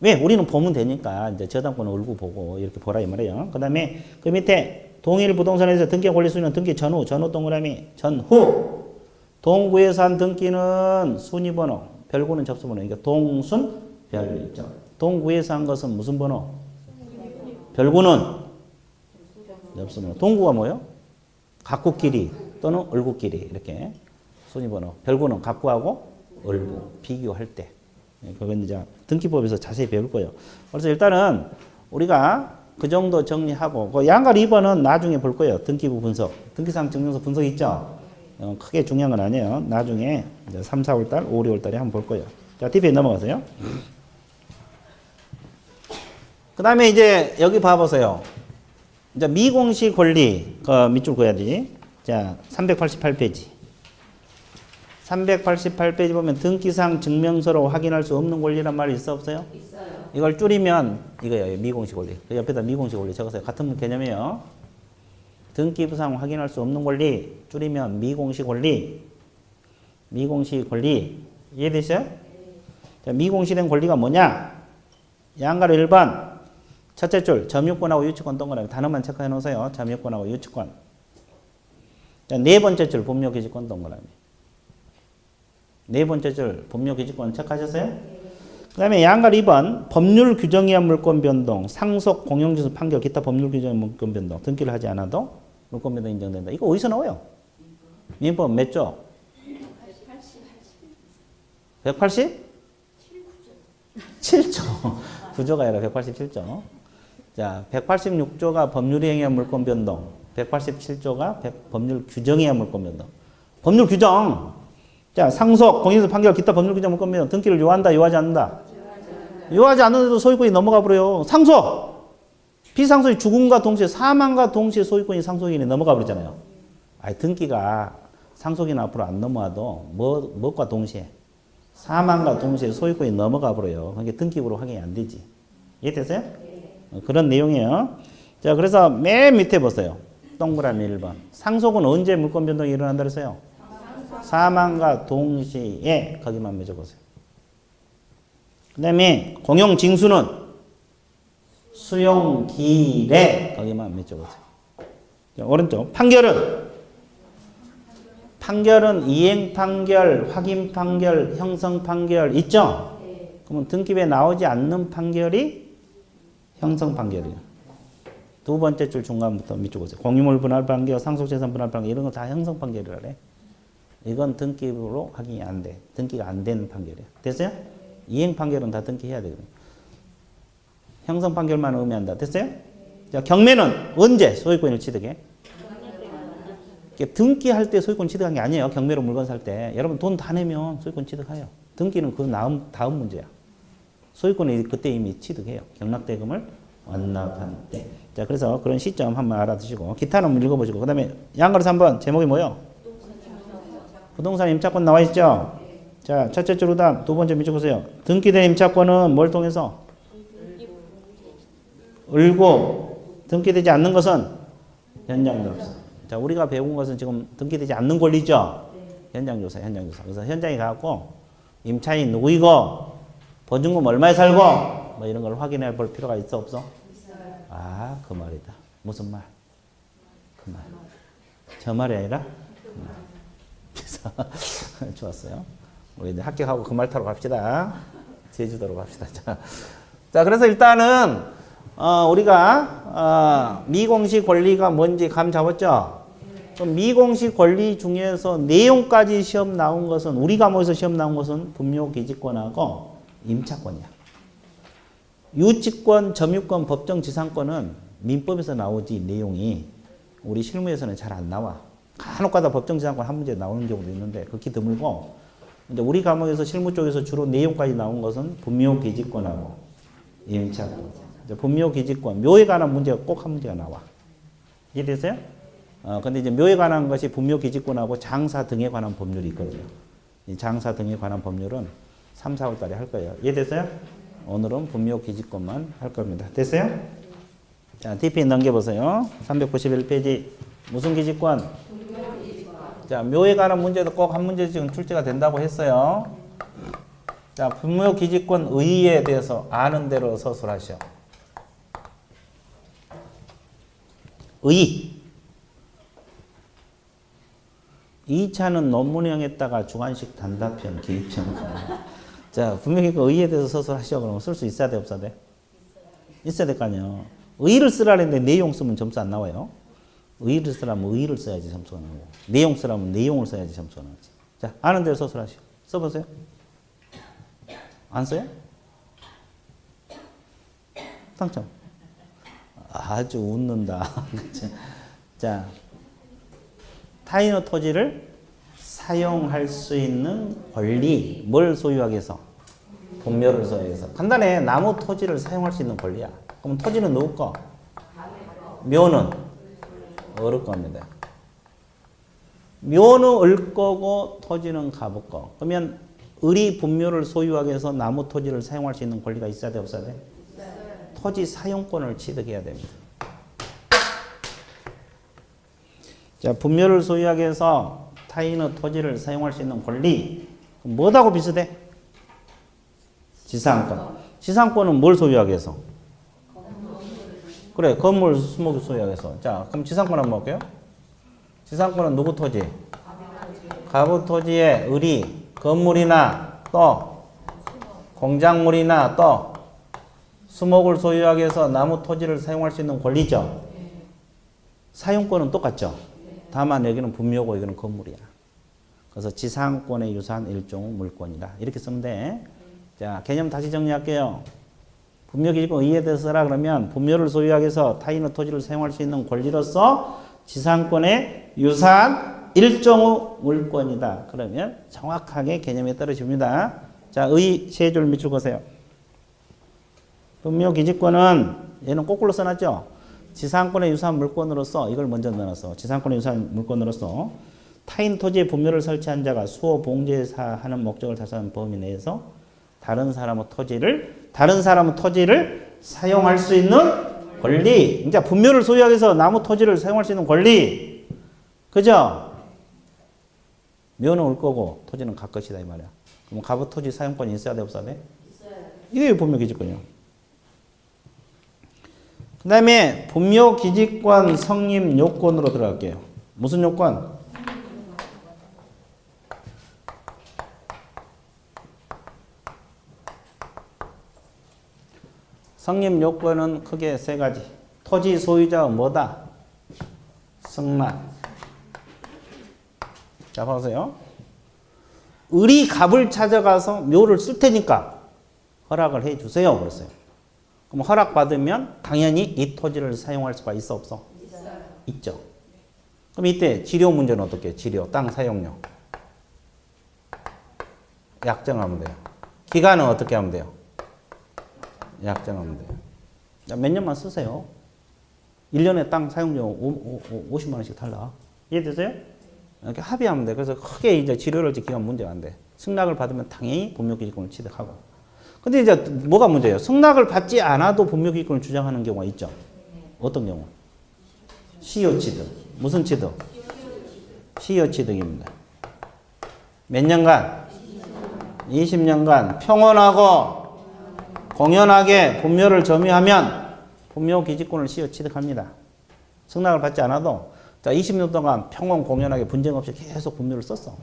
왜? 우리는 보면 되니까 이제 저당권은 을구 보고 이렇게 보라 이 말이에요. 그 다음에 그 밑에 동일 부동산에서 등기 권리 수는 등기 전후, 전후 동그라미 전후. 동구에서 한 등기는 순위번호, 별구는 접수번호. 그러니까 동순 별 있죠. 동구에서 한 것은 무슨 번호? 별구는 접수번호. 동구가 뭐예요? 갑구끼리 또는 을구끼리 이렇게 순위번호. 별구는 갑구하고 을구 비교할 때. 그건 이제 등기법에서 자세히 배울 거예요. 그래서 일단은 우리가 그 정도 정리하고 그 양갈 2번은 나중에 볼 거예요. 등기부 분석. 등기상 증명서 분석 있죠? 크게 중요한 건 아니에요. 나중에 이제 3, 4월 달, 5, 6월 달에 한번 볼 거예요. 자, 뒤에 넘어가세요. 그 다음에 이제 여기 봐보세요. 이제 미공시 권리, 그 밑줄 그어야지. 자, 388페이지. 388페이지 보면 등기상 증명서로 확인할 수 없는 권리란 말이 있어 없어요? 있어요. 이걸 줄이면 이거예요. 미공시 권리. 그 옆에다 미공시 권리 적으세요. 같은 개념이에요. 등기부상 확인할 수 없는 권리 줄이면 미공시 권리. 미공시 권리. 이해되세요? 자, 미공시된 권리가 뭐냐? 양가로 1번. 첫째 줄, 점유권하고 유치권 동그라미. 단어만 체크해 놓으세요. 점유권하고 유치권. 자, 네 번째 줄, 법료기지권 동그라미. 네 번째 줄, 법료기지권 체크하셨어요? 그 다음에 양가로 2번. 법률 규정에 의한 물권 변동, 상속, 공용지수 판결, 기타 법률 규정에 의한 물권 변동. 등기를 하지 않아도 물권 변동 인정된다. 이거 어디서 나와요? 민법 몇 조? 180? 7조. 9조가 아니라 187조. 자, 186조가 법률에 의한 물권 변동. 187조가 법률 규정에 의한 물권 변동. 법률 규정. 자, 상속, 공인에서 판결, 기타 법률 규정 물권 변동. 등기를 요한다, 요하지 않는다? 요하지 않는데도 소유권이 넘어가 버려요. 상속! 비상속이 죽음과 동시에, 사망과 동시에 소유권이 상속인이 넘어가 버리잖아요. 아니, 등기가 상속인 앞으로 안 넘어와도 무엇과 동시에? 사망과 동시에 소유권이 넘어가 버려요. 그게 등기부로 확인이 안 되지. 이해되세요? 그런 내용이에요. 자, 그래서 맨 밑에 보세요. 동그라미 1번. 상속은 언제 물권 변동이 일어난다 그랬어요? 사망과 동시에 거기만 맺어보세요. 그 다음에 공용징수는 수용기일에 거기만 맺어보세요. 자, 오른쪽. 판결은 이행 판결, 확인 판결, 형성 판결 있죠? 그러면 등기부에 나오지 않는 판결이 형성 판결이에요. 두 번째 줄 중간부터 밑줄 보세요. 공유물 분할 판결, 상속재산 분할 판결 이런 거 다 형성 판결이라 그래. 이건 등기부로 확인이 안 돼. 등기가 안 된 판결이야. 됐어요? 이행 판결은 다 등기해야 되거든요. 형성 판결만 의미한다. 됐어요? 자, 경매는 언제 소유권을 취득해? 등기할 때 소유권 취득한 게 아니에요. 경매로 물건 살 때. 여러분 돈 다 내면 소유권 취득해요. 등기는 그 다음 문제야. 소유권을 그때 이미 취득해요. 경락대금을 완납한 때. 자, 그래서 그런 시점 한번 알아두시고 기타는 읽어보시고 그 다음에 양가로 3번 제목이 뭐예요? 부동산 임차권 나와 있죠? 자, 첫째 줄 오답 두 번째 밑줄 보세요. 등기된 임차권은 뭘 통해서? 을고 등기되지 않는 것은 현장조사. 자, 우리가 배운 것은 지금 등기되지 않는 권리죠? 현장조사. 그래서 현장에 가고 임차인이 누구이고 보증금 얼마에 살고 뭐 이런 걸 확인해 볼 필요가 있어 없어? 아, 그 말이다. 무슨 말? 그 말. 저 말이 아니라 그 말. 그래서 좋았어요. 우리 이제 합격하고 그 말 타러 갑시다. 제주도로 갑시다. 자, 그래서 일단은 우리가 미공시 권리가 뭔지 감 잡았죠? 그럼 미공시 권리 중에서 내용까지 시험 나온 것은 우리 과목에서 시험 나온 것은 분묘기지권하고 임차권이야. 유치권, 점유권, 법정지상권은 민법에서 나오지 내용이 우리 실무에서는 잘 안 나와. 간혹가다 법정지상권 한 문제 나오는 경우도 있는데 극히 드물고 이제 우리 과목에서 실무 쪽에서 주로 내용까지 나온 것은 분묘기지권하고 임차권. 분묘기지권, 묘에 관한 문제가 꼭 한 문제가 나와. 이해되세요? 근데 이제 묘에 관한 것이 분묘기지권하고 장사 등에 관한 법률이 있거든요. 이 장사 등에 관한 법률은 3, 4월 달에 할 거예요. 이해됐어요? 오늘은 분묘기지권만 할 겁니다. 됐어요? 자, TP 넘겨보세요. 391페이지. 무슨 기지권? 자, 묘에 관한 문제도 꼭 한 문제 지금 출제가 된다고 했어요. 자, 분묘기지권 의의에 대해서 아는 대로 서술하시오. 의의. 2차는 논문형에다가 주관식 단답형, 기입형. 자, 분명히 그 의의에 대해서 서술하시오. 그러면 쓸 수 있어야 돼, 없어야 돼? 있어야 될 거 아니에요. 의의를 쓰라는데 내용 쓰면 점수 안 나와요. 의의를 쓰라면 의의를 써야지 점수가 나오고 내용 쓰라면 내용을 써야지 점수가 나오지. 자, 아는 대로 서술하시오. 써보세요. 안 써요? 당첨. 아주 웃는다. 자, 타인의 토지를 사용할 수 있는 권리, 뭘 소유하기 위해서? 분묘를 소유하기 위해서. 간단해. 나무 토지를 사용할 수 있는 권리야. 그럼 토지는 누구 거? 묘는 을의 겁니다. 묘는 을 거고 토지는 갑의 거. 그러면 을이 분묘를 소유하기 위해서 나무 토지를 사용할 수 있는 권리가 있어야 돼, 없어야 돼? 토지 사용권을 취득해야 됩니다. 자, 분묘를 소유하기 위해서 타인의 토지를 사용할 수 있는 권리. 뭐하고 비슷해? 지상권. 지상권은 뭘 소유하게 해서? 그래, 건물 수목을 소유하게 해서. 자, 그럼 지상권 한번 볼게요. 지상권은 누구 토지? 가부 토지의 의리, 건물이나 또 공작물이나 또 수목을 소유하기 위해서 나무 토지를 사용할 수 있는 권리죠. 사용권은 똑같죠. 다만 여기는 분묘고 여기는 건물이야. 그래서 지상권에 유사한 일종 물권이다. 이렇게 쓰면 돼. 자, 개념 다시 정리할게요. 분묘기지권 의의에 대해서 써라 그러면 분묘를 소유하기 위해서 타인의 토지를 사용할 수 있는 권리로서 지상권에 유사한 일종의 물권이다. 그러면 정확하게 개념에 떨어집니다. 자, 의 세 줄 밑줄 그으세요. 분묘기지권은 얘는 거꾸로 써놨죠. 지상권에 유사한 물권으로서 이걸 먼저 넣어놨어. 지상권에 유사한 물권으로서 타인 토지에 분묘를 설치한 자가 수호 봉제사하는 목적을 달성하는 범위 내에서 다른 사람의 토지를 사용할 수 있는 권리. 이제 분묘를 소유하기 위해서 나무 토지를 사용할 수 있는 권리. 그죠? 묘는 올 거고 토지는 갈 것이다 이 말이야. 그럼 가부 토지 사용권이 있어야 돼 없어야 돼? 있어요. 이게 분묘기지권이요. 그 다음에 분묘기지권 성립 요건으로 들어갈게요. 무슨 요건? 성립 요건은 크게 세 가지. 토지 소유자의 뭐다? 승낙. 자, 보세요. 을이 갑을 찾아가서 묘를 쓸 테니까 허락을 해 주세요. 그랬어요. 그럼 허락받으면 당연히 이 토지를 사용할 수가 있어 없어? 있어요. 있죠. 그럼 이때 지료 문제는 어떻게? 지료, 땅 사용료. 약정하면 돼요. 기간은 어떻게 하면 돼요? 약정하면 돼요. 몇 년만 쓰세요. 1년에 땅 사용료 50만 원씩 달라. 이해되세요? 이렇게 합의하면 돼. 그래서 크게 이제 지료를 지키면 문제가 안 돼. 승낙을 받으면 당연히 분묘기지권을 취득하고. 근데 이제 뭐가 문제예요? 승낙을 받지 않아도 분묘기지권을 주장하는 경우가 있죠. 어떤 경우? 시효 취득. 무슨 취득? 시효 취득입니다. 몇 년간? 20년간 평온하고 공연하게 분묘를 점유하면 분묘기지권을 시효 취득합니다. 승낙을 받지 않아도 자 20년 동안 평온 공연하게 분쟁 없이 계속 분묘를 썼어.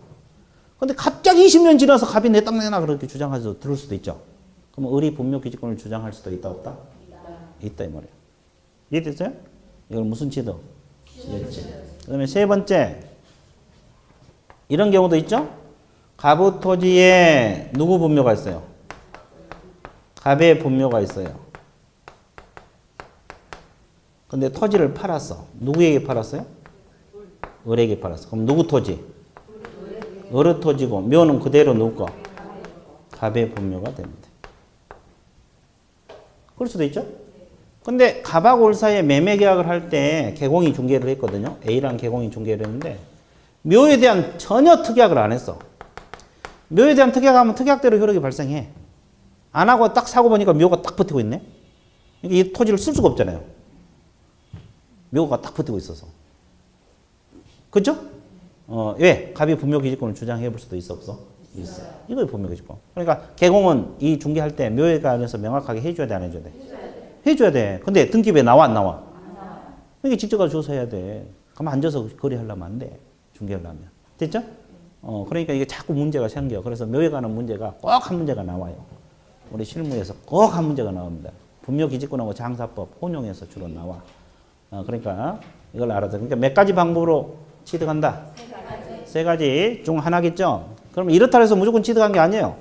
근데 갑자기 20년 지나서 갑이 내 땅 내놔 그렇게 주장해서 들을 수도 있죠. 그럼 을이 분묘기지권을 주장할 수도 있다 없다? 있다 이 말이에요. 이해됐어요? 이건 무슨 취득? 시효 취득. 그 다음에 세 번째 이런 경우도 있죠. 가부 토지에 누구 분묘가 있어요? 갑의 분묘가 있어요. 근데 토지를 팔았어. 누구에게 팔았어요? 을에게 팔았어. 그럼 누구 토지? 을의 토지고 묘는 그대로 누구 거? 갑의 분묘가 됩니다. 그럴 수도 있죠? 근데 갑하고 을 사이에 매매 계약을 할 때 개공이 중개를 했거든요. A랑 개공이 중개를 했는데 묘에 대한 전혀 특약을 안 했어. 묘에 대한 특약하면 특약대로 효력이 발생해. 안 하고 딱 사고 보니까 묘가 딱 버티고 있네. 이 토지를 쓸 수가 없잖아요. 묘가 딱 버티고 있어서. 그죠? 왜? 갑이 분묘기지권을 주장해 볼 수도 있어 없어? 있어. 이거의 분묘기지권. 그러니까 개공은 이 중개할 때 묘에 관해서 명확하게 해줘야 돼 안 해줘야 돼? 해줘야 돼. 근데 등기부에 나와 안 나와? 이게 직접 가서 줘서 해야 돼. 가만 앉아서 거래하려면 안 돼. 중개하려면. 됐죠? 그러니까 이게 자꾸 문제가 생겨. 그래서 묘에 관한 문제가 꼭 한 문제가 나와요. 우리 실무에서 꼭 한 문제가 나옵니다. 분묘기지권하고 장사법 혼용해서 주로 나와. 그러니까 이걸 알아둬. 그러니까 몇 가지 방법으로 취득한다? 세 가지 중 하나겠죠? 그럼 이렇다 해서 무조건 취득한 게 아니에요.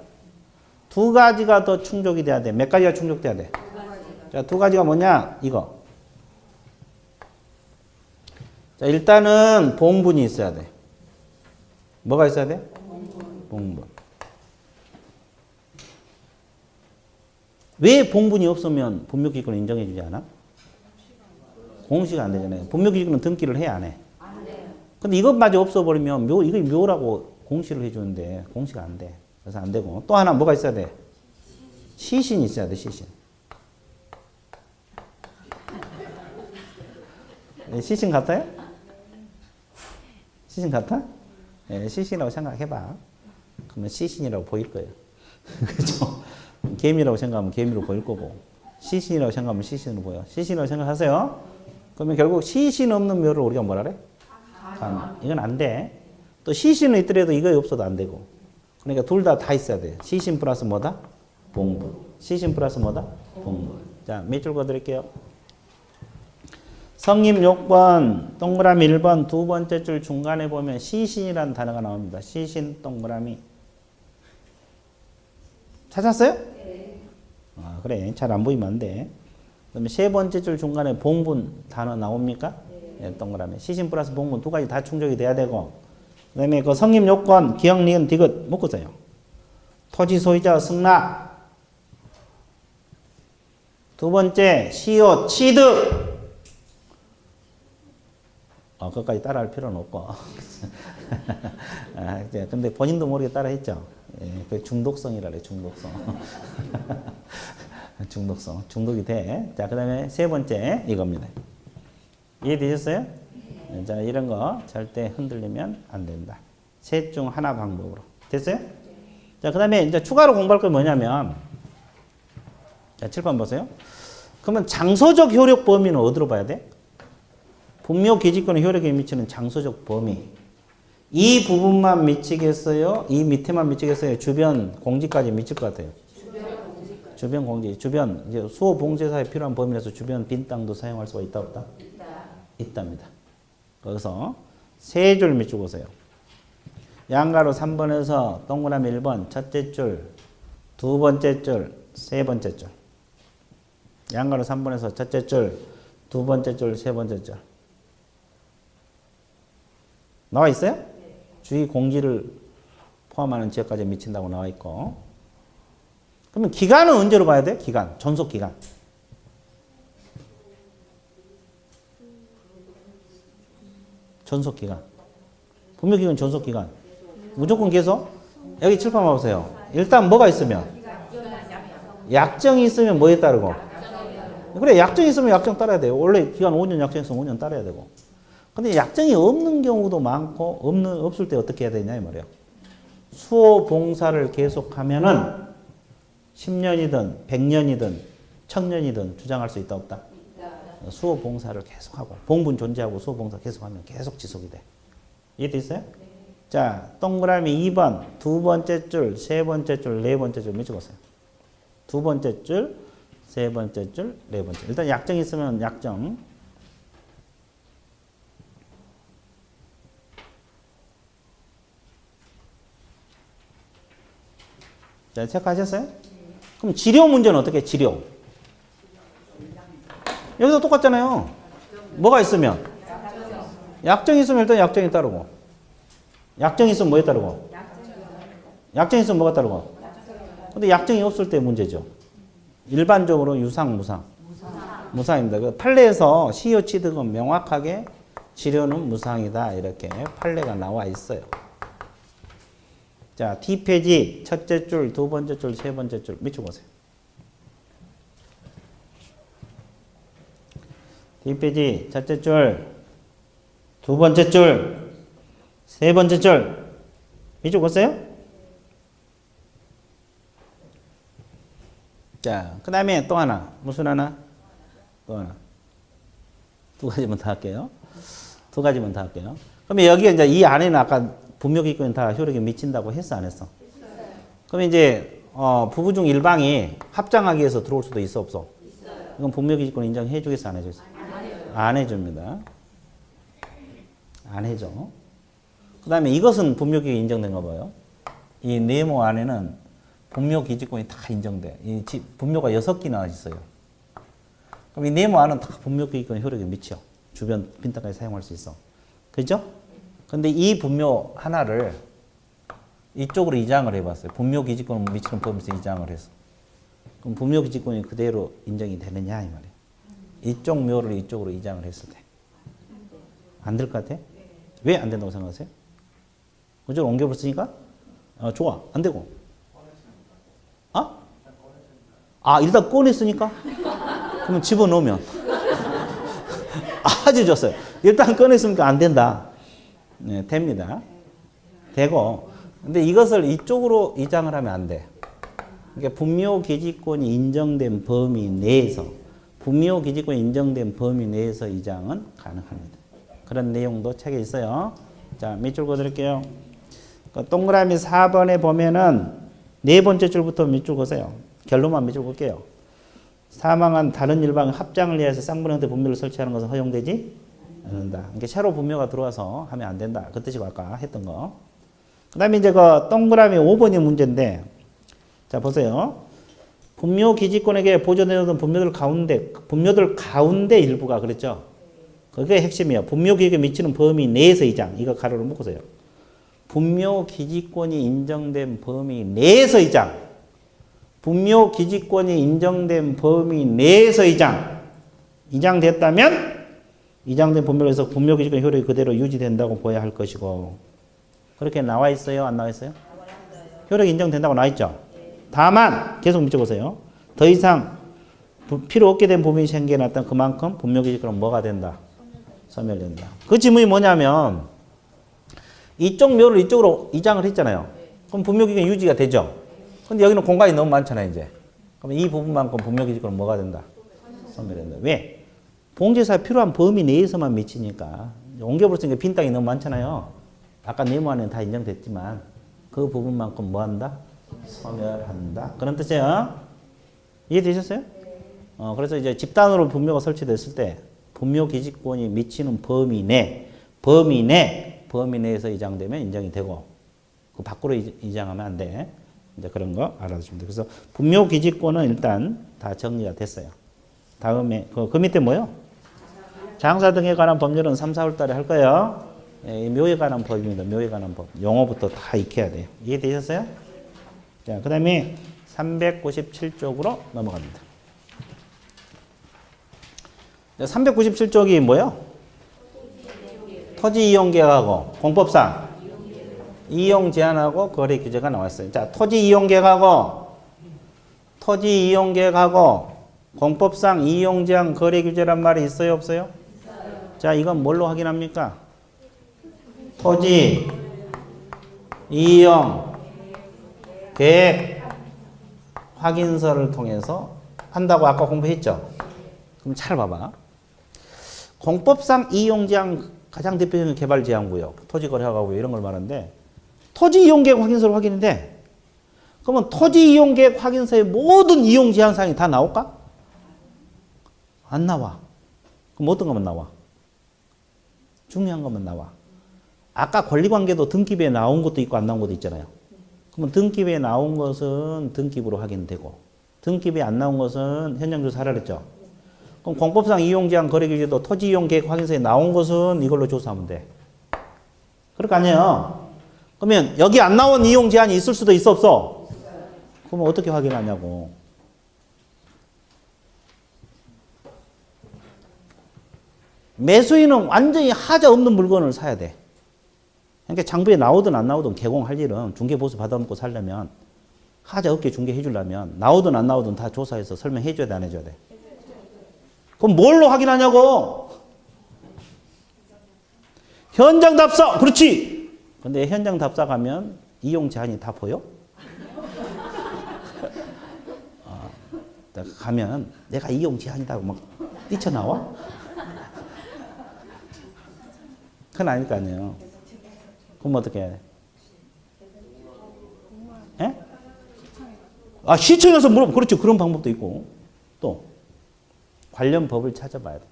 두 가지가 더 충족이 돼야 돼. 몇 가지가 충족돼야 돼? 자, 두 가지가 뭐냐? 이거. 자, 일단은 봉분이 있어야 돼. 뭐가 있어야 돼? 봉분. 왜 봉분이 없으면 분묘기지권을 인정해 주지 않아? 공시가 안 되잖아요. 분묘기지권은 등기를 해, 안 해? 안 돼요. 근데 이것마저 없어버리면 이거 묘라고 공시를 해주는데 공시가 안 돼. 그래서 안 되고. 또 하나 뭐가 있어야 돼? 시신이 있어야 돼, 시신. 시신 같아요? 시신 같아? 예, 시신이라고 생각해봐. 그러면 시신이라고 보일 거예요. 그죠? 개미라고 생각하면 개미로 보일 거고, 시신이라고 생각하면 시신으로 보여. 시신이라고 생각하세요. 그러면 결국 시신 없는 묘를 우리가 뭐라 그래? 간. 이건 안 돼. 또 시신은 있더라도 이거 없어도 안 되고. 그러니까 둘 다 있어야 돼. 시신 플러스 뭐다? 봉분. 시신 플러스 뭐다? 봉분. 자, 몇 줄 거드릴게요. 성립 요건 동그라미 1번 두 번째 줄 중간에 보면 시신이라는 단어가 나옵니다. 시신 동그라미. 찾았어요? 네. 아, 그래. 잘 안 보이면 안 돼. 그다음에 세 번째 줄 중간에 봉분 단어 나옵니까? 네. 동그라미. 시신 플러스 봉분 두 가지 다 충족이 돼야 되고. 그다음에 그 성립 요건 기억, 니은, 디귿 묶으세요. 토지 소유자 승낙. 두 번째 시효 취득. 그것까지 따라할 필요는 없고. 근데 본인도 모르게 따라했죠. 예, 그 중독성이라 그래, 중독성. 중독성. 중독이 돼. 자, 그 다음에 세 번째, 이겁니다. 이해되셨어요? 네. 자, 이런 거 절대 흔들리면 안 된다. 셋 중 하나 방법으로. 됐어요? 자, 그 다음에 이제 추가로 공부할 건 뭐냐면, 자, 7번 보세요. 그러면 장소적 효력 범위는 어디로 봐야 돼? 분묘 기지권의 효력에 미치는 장소적 범위. 이 부분만 미치겠어요? 이 밑에만 미치겠어요? 주변 공지까지 미칠 것 같아요. 주변 공지. 주변 이제 수호 봉제사에 필요한 범위에서 주변 빈 땅도 사용할 수가 있다 없다? 있답니다. 거기서 세 줄 밑줄 보세요. 양가로 3번에서 동그라미 1번 첫째 줄, 두 번째 줄, 세 번째 줄. 양가로 3번에서 첫째 줄, 두 번째 줄, 세 번째 줄. 나와 있어요? 네. 주의 공지를 포함하는 지역까지 미친다고 나와 있고. 그러면 기간은 언제로 봐야 돼? 기간, 존속 기간. 존속 기간. 분묘 기간, 존속 기간. 무조건 계속. 여기 칠판 봐보세요. 일단 뭐가 있으면? 약정이 있으면 뭐에 따르고? 그래, 약정이 있으면 약정 따라야 돼요. 원래 기간 5년 약정 있으면 5년 따라야 되고. 근데 약정이 없는 경우도 많고, 없을 때 어떻게 해야 되냐, 이 말이에요. 수호 봉사를 계속하면은 10년이든 100년이든 1000년이든 주장할 수 있다, 없다? 수호 봉사를 계속하고, 봉분 존재하고 수호 봉사 계속하면 계속 지속이 돼. 이해됐어요? 네. 자, 동그라미 2번, 두 번째 줄, 세 번째 줄, 네 번째 줄 밑줄보세요. 두 번째 줄, 세 번째 줄, 네 번째. 일단 약정이 있으면 약정. 자, 체크하셨어요? 그럼 지료 문제는 어떻게 해? 지료. 여기도 똑같잖아요. 뭐가 있으면? 약정이 있으면 일단 약정이 따르고. 약정이 있으면 뭐에 따르고? 약정이 있으면 뭐가 따르고? 근데 약정이 없을 때 문제죠. 일반적으로 유상, 무상. 무상입니다. 그 판례에서 시효 취득은 명확하게 지료는 무상이다. 이렇게 판례가 나와 있어요. 자, D페이지 첫째 줄, 두 번째 줄, 세 번째 줄 밑줄 보세요. D페이지 첫째 줄, 두 번째 줄, 세 번째 줄 밑줄 보세요. 자, 그 다음에 또 하나. 무슨 하나? 또 하나. 두 가지만 더 할게요. 두 가지만 더 할게요. 그러면 여기 이제 이 안에는 아까 분묘기권이 다 효력에 미친다고 했어, 안 했어? 했어요. 그러면 이제 부부 중 일방이 합장하기 위해서 들어올 수도 있어, 없어? 있어요. 이건 분묘기권 인정해 주겠어, 안 해주겠어? 안 해줍니다. 안 해줘. 그 다음에 이것은 분묘기권이 인정된가 봐요. 이 네모 안에는 분묘기지권이 다 인정돼. 이 분묘가 6개나 있어요. 그럼 이 네모 안은 다 분묘기지권 효력에 미쳐. 주변 빈땅까지 사용할 수 있어. 그죠? 근데 이 분묘 하나를 이쪽으로 이장을 해봤어요. 분묘기지권 미치는 범위에서 이장을 해서. 그럼 분묘기지권이 그대로 인정이 되느냐 이 말이에요. 이쪽 묘를 이쪽으로 이장을 했을 때. 안 될 것 같아? 왜 안 된다고 생각하세요? 그죠? 옮겨버렸으니까? 좋아. 안 되고. 일단 꺼냈으니까? 그러면 집어넣으면. 아주 좋았어요. 일단 꺼냈으니까 안 된다. 네, 됩니다. 되고, 근데 이것을 이쪽으로 이장을 하면 안 돼. 그러니까 분묘기지권이 인정된 범위 내에서, 분묘기지권이 인정된 범위 내에서 이장은 가능합니다. 그런 내용도 책에 있어요. 자, 밑줄 그어드릴게요. 동그라미 4번에 보면은 네 번째 줄부터 밑줄 그으세요. 결론만 밑줄 그을게요. 사망한 다른 일방의 합장을 위해서 쌍분 형태 분묘를 설치하는 것은 허용되지 않는다. 그러니까 새로 분묘가 들어와서 하면 안 된다. 그 뜻이고 아까 했던 거. 그 다음에 이제 그 동그라미 5번이 문제인데, 자, 보세요. 분묘 기지권에게 보존되어둔 분묘들 가운데 일부가 그랬죠. 그게 핵심이에요. 분묘 기지권에 미치는 범위 내에서 이장. 이거 가로로 묶으세요. 분묘 기지권이 인정된 범위 내에서 이장. 분묘 기지권이 인정된 범위 내에서 이장됐다면 이장된 분묘에서 분묘 기지권 효력이 그대로 유지된다고 보아야 할 것이고, 그렇게 나와 있어요? 안 나와 있어요? 효력이 인정된다고 나와 있죠? 다만 계속 밑줄 보세요. 더 이상 필요 없게 된 부분이 생겨났다면 그만큼 분묘 기지권은 뭐가 된다? 소멸된다. 그 지문이 뭐냐면 이쪽 묘를 이쪽으로 이장을 했잖아요. 그럼 분묘 기지권 유지가 되죠? 근데 여기는 공간이 너무 많잖아요, 이제. 그럼 이 부분만큼 분묘 기지권은 뭐가 된다? 소멸된다. 왜? 봉제사 필요한 범위 내에서만 미치니까. 옮겨버렸으니까 빈 땅이 너무 많잖아요. 아까 네모안에는 다 인정됐지만 그 부분만큼 뭐 한다? 소멸한다. 그런 뜻이에요. 이해되셨어요? 그래서 이제 집단으로 분묘가 설치됐을 때 분묘 기지권이 미치는 범위 내에서 이장되면 인정이 되고, 그 밖으로 이장하면 안 돼. 이제 그런 거 알아두시면 돼요. 그래서 분묘 기지권은 일단 다 정리가 됐어요. 다음에 그 밑에 뭐요? 장사 등에 관한 법률은 3, 4월 달에 할 거예요. 예, 묘에 관한 법입니다. 묘에 관한 법. 용어부터 다 익혀야 돼요. 이해되셨어요? 자, 그 다음에 397쪽으로 넘어갑니다. 397쪽이 뭐예요? 토지 이용 계약하고 공법상 이용 제한하고 거래 규제가 나왔어요. 자, 토지 이용 계약하고 공법상 이용 제한 거래 규제란 말이 있어요, 없어요? 자, 이건 뭘로 확인합니까? 토지 이용 계획 확인서를 통해서 한다고 아까 공부했죠? 그럼 잘 봐봐. 공법상 이용 제한 가장 대표적인 개발 제한구역, 토지 거래 허가구역 이런 걸 말하는데, 토지 이용 계획 확인서를 확인인데, 그러면 토지 이용 계획 확인서의 모든 이용 제한 사항이 다 나올까? 안 나와. 그럼 어떤 것만 나와? 중요한 것만 나와. 아까 권리관계도 등기부에 나온 것도 있고 안 나온 것도 있잖아요. 그러면 등기부에 나온 것은 등기부로 확인되고, 등기부에 안 나온 것은 현장조사 하라 그랬죠. 그럼 공법상 이용 제한 거래 규제도 토지 이용 계획 확인서에 나온 것은 이걸로 조사하면 돼. 그럴 거 아니에요. 그러면 여기 안 나온 이용 제한이 있을 수도 있어, 없어? 그러면 어떻게 확인하냐고. 매수인은 완전히 하자 없는 물건을 사야 돼. 그러니까 장부에 나오든 안 나오든 개공할 일은 중개보수 받아먹고 살려면, 하자 없게 중개해 주려면 나오든 안 나오든 다 조사해서 설명해 줘야 돼, 안 해줘야 돼? 그럼 뭘로 확인하냐고. 현장 답사. 그렇지. 근데 현장 답사 가면 이용 제한이 다 보여? 가면 내가 이용 제한이다고 막 뛰쳐나와? 그건 아닐 거 아니에요. 그럼 어떻게 해야 돼? 예? 아, 시청에서 물어보. 그렇죠. 그런 방법도 있고. 또 관련 법을 찾아봐야 돼.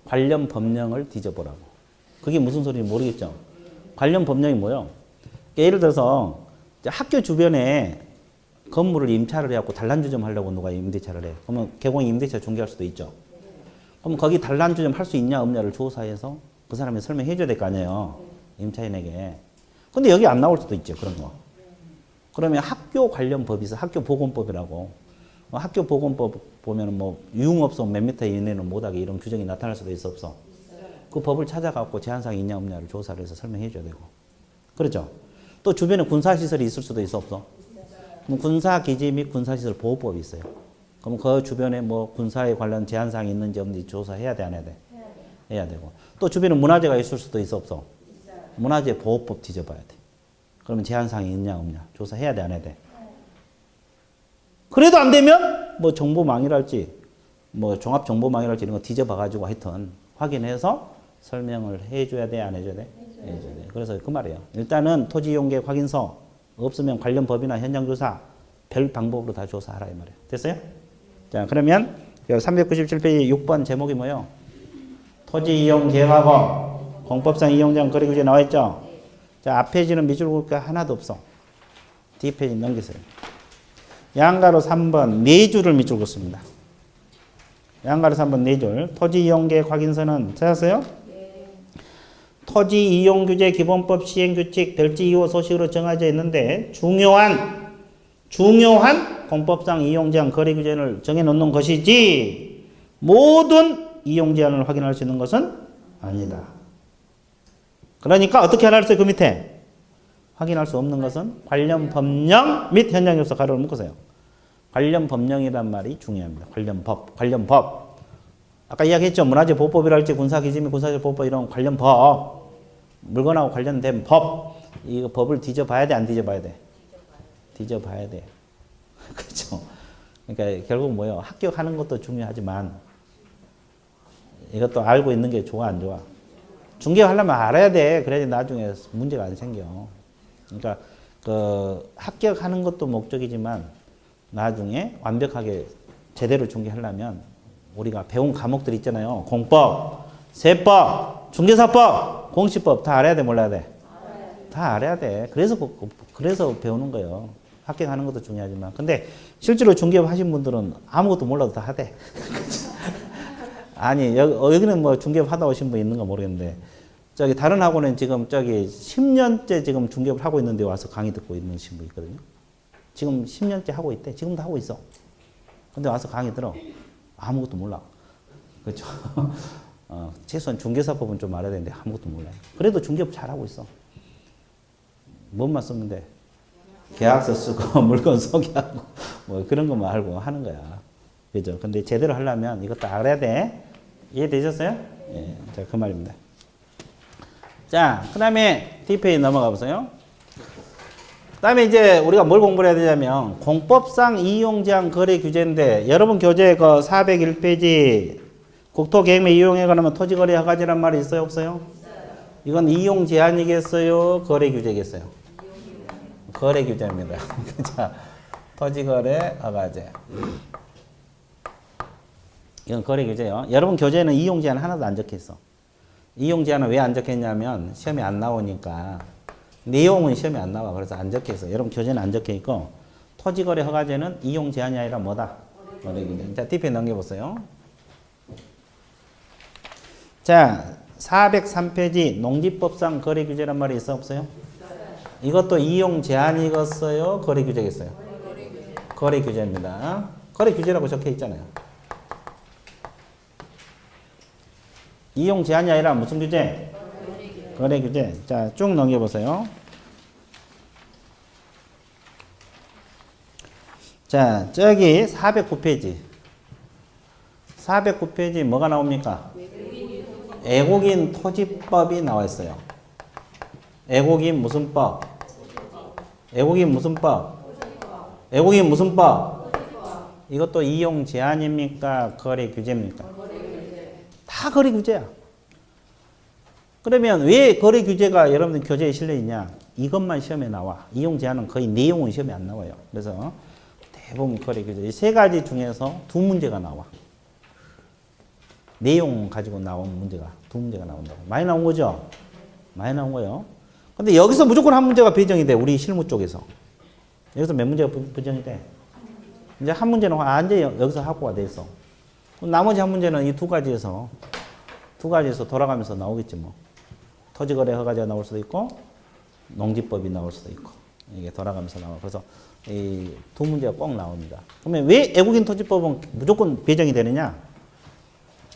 관련 법령을 뒤져보라고. 그게 무슨 소리인지 모르겠죠. 관련 법령이 뭐예요? 예를 들어서 학교 주변에 건물을 임차를 해갖고 단란주 점 하려고 누가 임대차를 해. 그러면 개공이 임대차 중개할 수도 있죠. 그럼 거기 단란주 점 할 수 있냐 없냐를 조사해서 그 사람이 설명해 줘야 될 거 아니에요. 임차인에게. 근데 여기 안 나올 수도 있죠. 그런 거. 그러면 학교 관련 법이 있어. 학교 보건법이라고. 학교 보건법 보면은 뭐 유흥업소 몇 미터 이내는 못하게 이런 규정이 나타날 수도 있어, 없어? 그 법을 찾아갖고 제한사항이 있냐 없냐를 조사를 해서 설명해 줘야 되고. 그렇죠? 또 주변에 군사시설이 있을 수도 있어, 없어? 그럼 군사기지 및 군사시설 보호법이 있어요. 그럼 그 주변에 뭐 군사에 관련 제한사항이 있는지 없는지 조사해야 돼, 안 해야 돼? 해야 되고. 또 주변에 문화재가 있을 수도 있어, 없어? 문화재 보호법 뒤져봐야 돼. 그러면 제한사항이 있냐 없냐 조사해야 돼 안 해야 돼. 그래도 안 되면 뭐 정보망이랄지 뭐 종합정보망이랄지 이런 거 뒤져봐가지고 하여튼 확인해서 설명을 해줘야 돼 안 해줘야 돼? 해줘야 돼. 그래서 그 말이에요. 일단은 토지이용계획 확인서 없으면 관련 법이나 현장조사 별 방법으로 다 조사하라 이 말이에요. 됐어요? 자 그러면 397페이지 6번 제목이 뭐예요? 토지이용계획하고 공법상 이용제한 거래규제 나와있죠? 자 앞페이지는 밑줄 긋기가 하나도 없어. 뒷페이지 넘기세요. 양가로 3번 4줄을 밑줄 긋습니다. 양가로 3번 4줄. 토지이용계획 확인서는 찾았어요? 토지이용규제 기본법 시행규칙 별지 이유 소식으로 정해져 있는데 중요한 공법상 이용제한 거래규제를 정해놓는 것이지 모든 이용제한을 확인할 수 있는 것은 아니다. 그러니까 어떻게 하라 했어요? 그 밑에 확인할 수 없는 것은 관련 법령 및 현장 요소 가로를 묶으세요. 관련 법령이란 말이 중요합니다. 관련 법. 아까 이야기했죠. 문화재 보호법이랄지 군사기지 및 군사재 보호법 이런 관련 법. 물건하고 관련된 법. 이거 법을 뒤져봐야 돼, 안 뒤져봐야 돼? 뒤져봐야 돼. 그렇죠. 그러니까 결국 뭐예요? 합격하는 것도 중요하지만 이것도 알고 있는 게 좋아, 안 좋아? 중개하려면 알아야 돼. 그래야지 나중에 문제가 안 생겨. 그러니까 그 합격하는 것도 목적이지만 나중에 완벽하게 제대로 중개하려면 우리가 배운 과목들 있잖아요. 공법, 세법, 중개사법, 공시법 다 알아야 돼, 몰라야 돼? 다 알아야 돼. 그래서 배우는 거예요. 합격하는 것도 중요하지만. 근데 실제로 중개업 하신 분들은 아무것도 몰라도 다 하대. 아니, 여기는 뭐 중개업 하다 오신 분 있는가 모르겠는데, 저기 다른 학원은 지금 저기 10년째 지금 중개업을 하고 있는데 와서 강의 듣고 있는 분 있거든요. 지금 10년째 하고 있대. 지금도 하고 있어. 근데 와서 강의 들어. 아무것도 몰라. 그렇죠? 최소한 중개사법은 좀 알아야 되는데 아무것도 몰라요. 그래도 중개업 잘하고 있어. 뭔만 쓰면 돼? 계약서 쓰고 물건 소개하고 뭐 그런 것만 알고 하는 거야. 그죠? 근데 제대로 하려면 이것도 알아야 돼. 이해되셨어요? 예. 자, 그 말입니다. 자, 그 다음에 뒷페이지 넘어가 보세요. 그 다음에 이제 우리가 뭘 공부를 해야 되냐면 공법상 이용제한 거래 규제인데 여러분 교재 그 401페이지 국토계획 이용에 관하면 토지거래 허가제란 말이 있어요? 없어요? 이건 이용제한이겠어요? 거래규제겠어요? 거래규제입니다. 자, 토지거래 허가제. 이건 거래규제요. 여러분 교재에는 이용제한 하나도 안 적혀있어. 이용제한은 왜 안 적혀있냐면 시험에 안 나오니까. 내용은 시험에 안 나와. 그래서 안 적혀있어. 여러분 교재는 안 적혀있고 토지거래 허가제는 이용제한이 아니라 뭐다? 거래규제. 자, 뒷에 넘겨보세요. 자, 403페이지 농지법상 거래규제란 말이 있어 없어요? 이것도 이용제한이겠어요? 거래규제겠어요? 거래규제입니다. 거래규제라고 적혀있잖아요. 이용제한이 아니라 무슨 규제? 거래규제. 자, 쭉 넘겨보세요. 자, 저기 409페이지. 409페이지 뭐가 나옵니까? 애국인 토지법이 나와 있어요. 애국인 무슨 법? 애국인 무슨 법? 애국인 무슨 법? 이것도 이용 제한입니까? 거래 규제입니까? 다 거래 규제야. 그러면 왜 거래 규제가 여러분들 교재에 실려 있냐? 이것만 시험에 나와. 이용 제한은 거의 내용은 시험에 안 나와요. 그래서 대부분 거래 규제 이 세 가지 중에서 두 문제가 나와. 내용 가지고 나온 문제가 두 문제가 나온다고. 많이 나온 거죠? 많이 나온 거예요. 근데 여기서 무조건 한 문제가 배정이 돼. 우리 실무 쪽에서. 여기서 몇 문제가 배정이 돼? 이제 한 문제는 완전히 여기서 학고가 돼 있어. 나머지 한 문제는 이 두 가지에서 돌아가면서 나오겠지 뭐. 토지거래 허가제가 나올 수도 있고 농지법이 나올 수도 있고 이게 돌아가면서 나와. 그래서 이 두 문제가 꼭 나옵니다. 그러면 왜 애국인 토지법은 무조건 배정이 되느냐?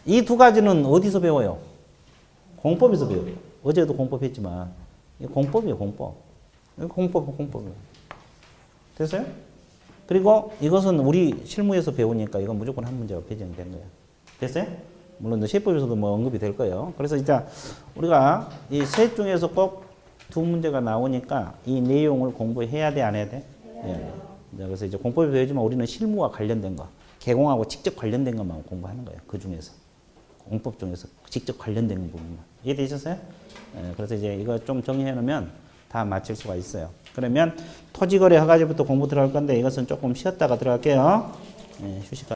이 두 가지는 어디서 배워요? 공법에서 배워요. 어제도 공법했지만 이거 공법이에요, 공법. 이거 공법이에요. 됐어요? 그리고 이것은 우리 실무에서 배우니까 이건 무조건 한 문제가 배정이 된 거예요. 됐어요? 물론 세법에서도 뭐 언급이 될 거예요. 그래서 이제 우리가 이 셋 중에서 꼭 두 문제가 나오니까 이 내용을 공부해야 돼, 안 해야 돼? 예. 그래서 이제 공법이 배우지만 우리는 실무와 관련된 거, 개공하고 직접 관련된 것만 공부하는 거예요. 그 중에서. 공법 중에서 직접 관련된 부분만. 이해되셨어요? 예. 그래서 이제 이거 좀 정리해 놓으면 다 맞힐 수가 있어요. 그러면 토지거래 허가제부터 공부 들어갈 건데 이것은 조금 쉬었다가 들어갈게요. 예, 휴식.